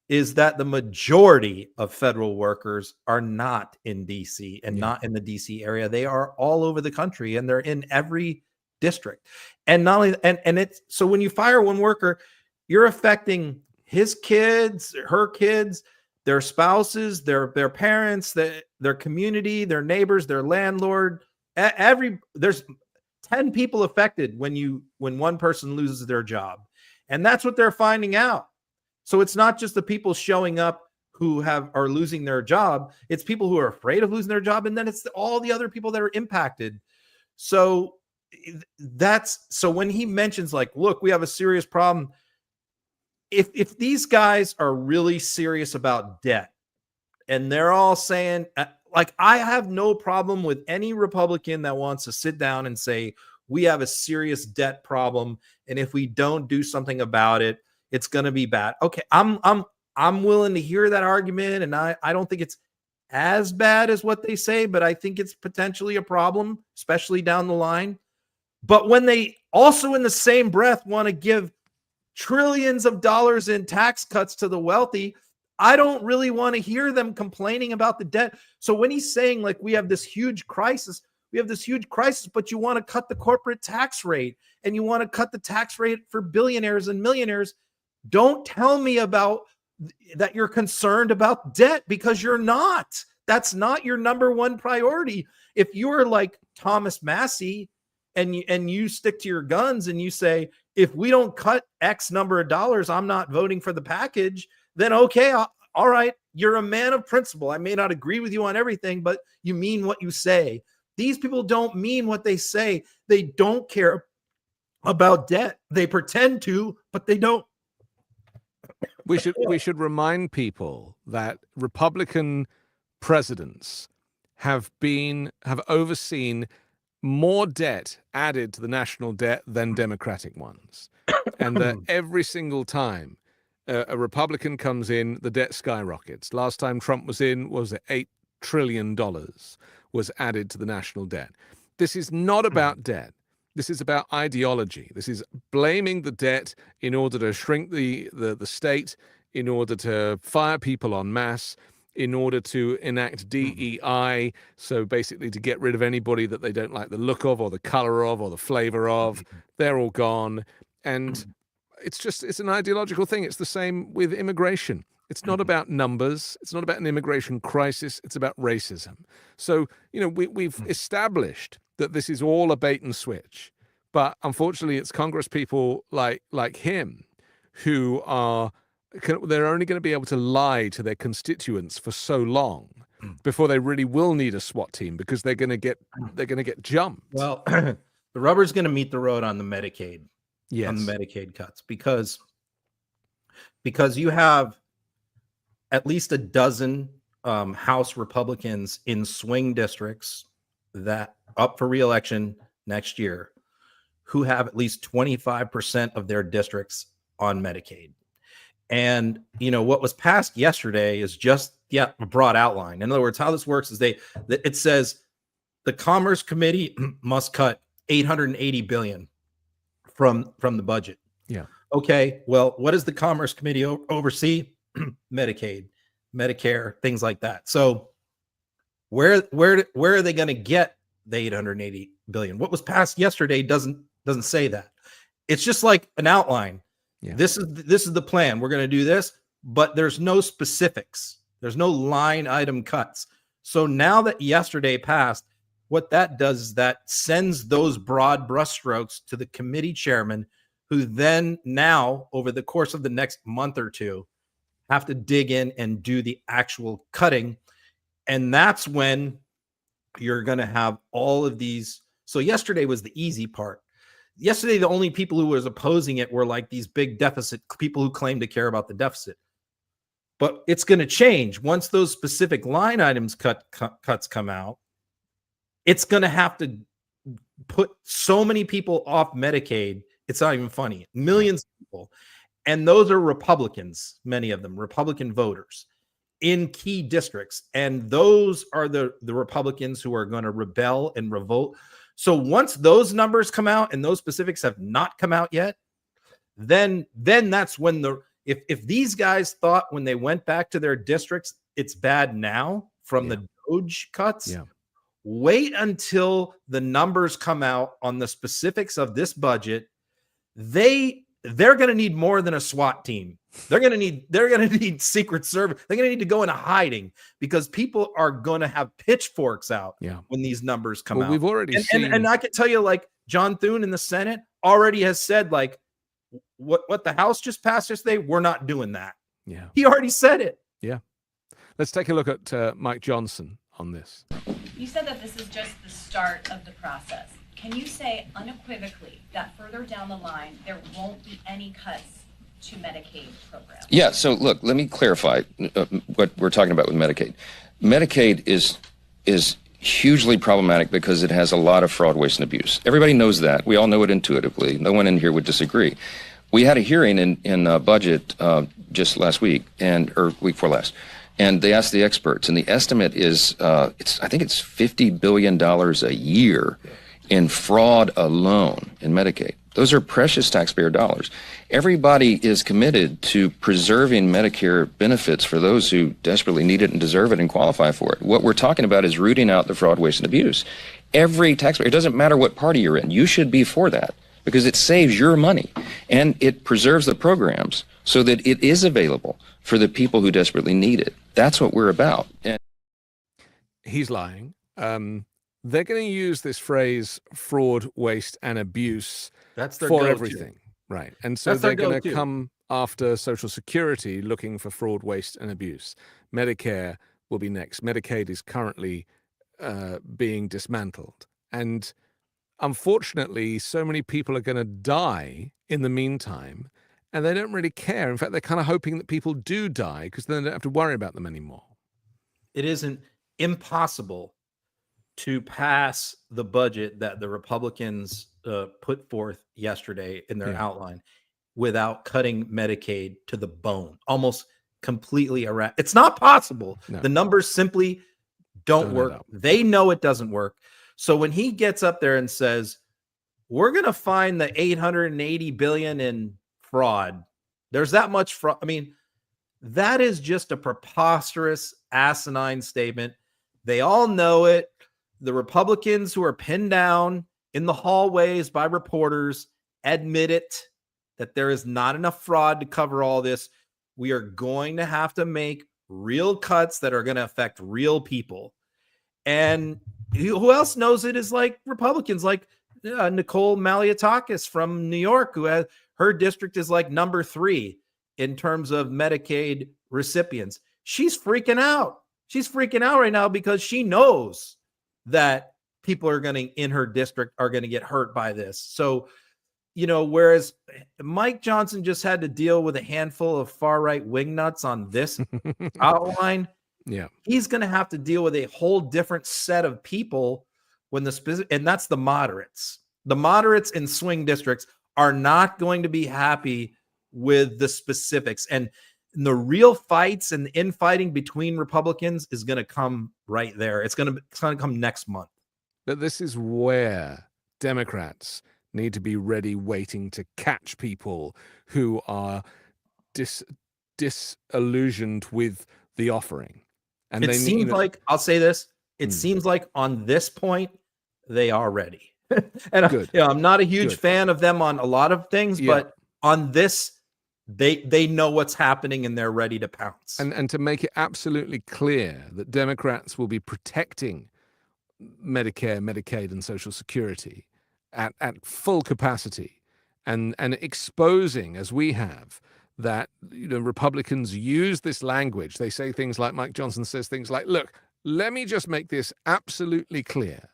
is that the majority of federal workers are not in DC and not in the DC area. They are all over the country and they're in every district. And not only, and it's, so when you fire one worker, you're affecting his kids, her kids, their spouses, their parents, their community, their neighbors, their landlord. There's 10 people affected when one person loses their job. And that's what they're finding out. So it's not just the people showing up who are losing their job. It's people who are afraid of losing their job. And then it's all the other people that are impacted. So so when he mentions like, look, we have a serious problem. If these guys are really serious about debt and they're all saying, like, I have no problem with any Republican that wants to sit down and say, we have a serious debt problem. And if we don't do something about it, it's going to be bad. Okay, I'm willing to hear that argument, and I don't think it's as bad as what they say, but I think it's potentially a problem, especially down the line. But when they also in the same breath want to give trillions of dollars in tax cuts to the wealthy, I don't really want to hear them complaining about the debt. So when he's saying like we have this huge crisis, We have this huge crisis, but you want to cut the corporate tax rate and you want to cut the tax rate for billionaires and millionaires. Don't tell me about that you're concerned about debt, because you're not. That's not your number one priority. If you're like Thomas Massey and you stick to your guns and you say, if we don't cut X number of dollars, I'm not voting for the package, then okay, all right, you're a man of principle. I may not agree with you on everything, but you mean what you say. These people don't mean what they say. They don't care about debt. They pretend to, but they don't. We should remind people that Republican presidents have overseen more debt added to the national debt than Democratic ones, and that every single time a Republican comes in, the debt skyrockets. Last time Trump was in, was it $8 trillion was added to the national debt. This is not about debt. This is about ideology. This is blaming the debt in order to shrink the state, in order to fire people en masse, in order to enact DEI, so basically to get rid of anybody that they don't like the look of or the color of or the flavor of. They're all gone. And it's an ideological thing. It's the same with immigration. It's not about numbers. It's not about an immigration crisis. It's about racism. So, we've established that this is all a bait and switch. But unfortunately, it's Congress people like him who they're only going to be able to lie to their constituents for so long before they really will need a SWAT team, because they're going to get jumped. Well, the rubber's going to meet the road on the Medicaid. Yes. On the Medicaid cuts, because you have at least a dozen House Republicans in swing districts that up for re-election next year who have at least 25% of their districts on Medicaid. And, what was passed yesterday is just a broad outline. In other words, how this works is it says the Commerce Committee must cut $880 billion from the budget. Yeah. Okay. Well, what does the Commerce Committee oversee? Medicaid, Medicare, things like that. So where are they going to get the $880 billion? What was passed yesterday doesn't say that. It's just like an outline. Yeah. This is the plan. We're going to do this, but there's no specifics. There's no line item cuts. So now that yesterday passed, what that does is that sends those broad brushstrokes to the committee chairman, who then now, over the course of the next month or two, have to dig in and do the actual cutting. And that's when you're going to have all of these. So yesterday was the easy part. Yesterday, the only people who was opposing it were like these big deficit people who claim to care about the deficit. But it's going to change once those specific line items cuts come out. It's going to have to put so many people off Medicaid. It's not even funny. Millions of people. And those are Republicans, many of them, Republican voters in key districts. And those are the Republicans who are going to rebel and revolt. So once those numbers come out, and those specifics have not come out yet, then that's when if these guys thought when they went back to their districts, it's bad now from the Doge cuts. Yeah. Wait until the numbers come out on the specifics of this budget. They're going to need more than a SWAT team. They're going to need Secret Service. They're going to need to go into hiding, because people are going to have pitchforks out when these numbers come out. We've already seen, and I can tell you, like, John Thune in the Senate already has said, like, what the House just passed yesterday, we're not doing that. Yeah. He already said it. Yeah. Let's take a look at Mike Johnson on this. You said that this is just the start of the process. Can you say unequivocally that further down the line, there won't be any cuts to Medicaid programs? Yeah, so look, let me clarify what we're talking about with Medicaid. Medicaid is hugely problematic because it has a lot of fraud, waste, and abuse. Everybody knows that. We all know it intuitively. No one in here would disagree. We had a hearing in budget just last week, or week before last, and they asked the experts, and the estimate is, I think it's $50 billion a year in fraud alone in Medicaid. Those are precious taxpayer dollars. Everybody is committed to preserving Medicare benefits for those who desperately need it and deserve it and qualify for it. What we're talking about is rooting out the fraud, waste, and abuse. Every taxpayer, it doesn't matter what party you're in, you should be for that because it saves your money and it preserves the programs so that it is available for the people who desperately need it. That's what we're about. And he's lying. They're going to use this phrase fraud, waste, and abuse That's their for go-to. everything. Right. And so That's their they're going to go-to. come after Social Security looking for fraud, waste, and abuse. Medicare will be next. Medicaid is currently being dismantled. And unfortunately, so many people are going to die in the meantime, and they don't really care. In fact, they're kind of hoping that people do die because then they don't have to worry about them anymore. It isn't impossible to pass the budget that the Republicans put forth yesterday in their outline without cutting Medicaid to the bone, almost completely around. It's not possible. No. The numbers simply don't work. They know it doesn't work. So when he gets up there and says, we're going to find the 880 billion in fraud, there's that much fraud. I mean, that is just a preposterous, asinine statement. They all know it. The Republicans who are pinned down in the hallways by reporters admit it, that there is not enough fraud to cover all this. We are going to have to make real cuts that are going to affect real people. And who else knows it is like Republicans, like Nicole Maliotakis from New York, who has her district is like number 3 in terms of Medicaid recipients. She's freaking out. She's freaking out right now because she knows that people are going to in her district are going to get hurt by this. So, you know, whereas Mike Johnson just had to deal with a handful of far right wingnuts on this outline, he's going to have to deal with a whole different set of people when and that's the moderates. The moderates in swing districts are not going to be happy with the specifics, and the real fights and infighting between Republicans is going to come right there. It's going to come next month. But this is where Democrats need to be ready, waiting to catch people who are disillusioned with the offering. And it seems like, I'll say this, it seems like on this point, they are ready. And Good. I'm not a huge fan of them on a lot of things, but on this, they know what's happening and they're ready to pounce. And to make it absolutely clear that Democrats will be protecting Medicare, Medicaid, and Social Security at full capacity, and exposing, as we have, that Republicans use this language. They say things like, Mike Johnson says things like, look, let me just make this absolutely clear,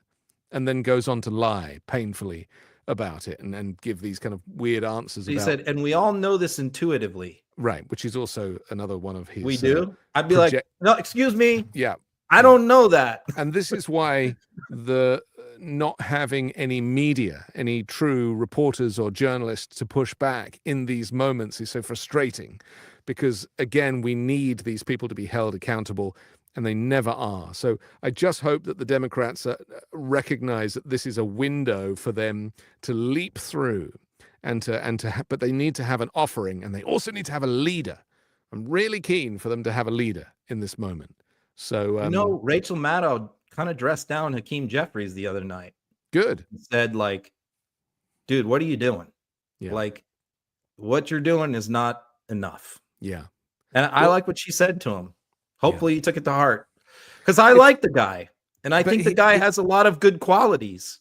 and then goes on to lie painfully about it and give these kind of weird answers. He said, and we all know this intuitively. Right, which is also another one of his. We do? I'd be like, no, excuse me. Yeah. I don't know that. And this is why the not having any media, any true reporters or journalists to push back in these moments is so frustrating, because again, we need these people to be held accountable, and they never are. So I just hope that the Democrats recognize that this is a window for them to leap through, but they need to have an offering, and they also need to have a leader. I'm really keen for them to have a leader in this moment. So, Rachel Maddow kind of dressed down Hakeem Jeffries the other night. Good. Said, like, dude, what are you doing? Yeah. Like, what you're doing is not enough. Yeah. And I like what she said to him. Hopefully he took it to heart, because I like the guy, and I think the guy has a lot of good qualities.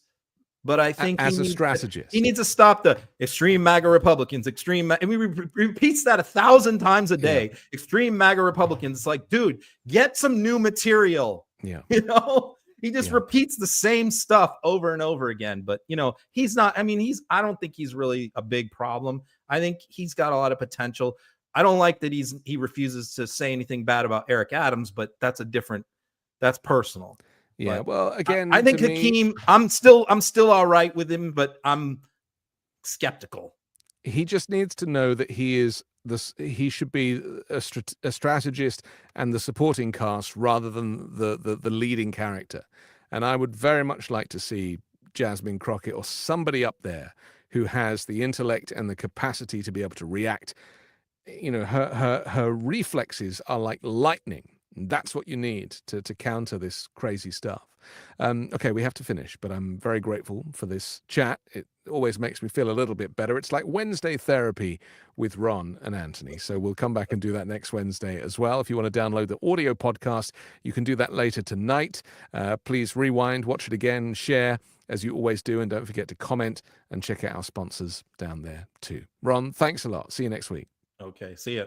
But I think as a strategist, he needs to stop the extreme MAGA Republicans, and he repeats that 1,000 times a day. Yeah. Extreme MAGA Republicans. It's like, dude, get some new material. Yeah. He just repeats the same stuff over and over again. But, he's not, I don't think he's really a big problem. I think he's got a lot of potential. I don't like that he refuses to say anything bad about Eric Adams, but that's personal. Yeah, but well, again, I think Hakeem, I'm still all right with him, but I'm skeptical. He just needs to know that he should be a strategist and the supporting cast rather than the leading character. And I would very much like to see Jasmine Crockett or somebody up there who has the intellect and the capacity to be able to react. Her reflexes are like lightning. That's what you need to counter this crazy stuff. Okay, we have to finish, but I'm very grateful for this chat. It always makes me feel a little bit better. It's like Wednesday therapy with Ron and Anthony. So we'll come back and do that next Wednesday as well. If you want to download the audio podcast, you can do that later tonight. Please rewind, watch it again, share as you always do, and don't forget to comment and check out our sponsors down there too. Ron, thanks a lot. See you next week. Okay, see ya.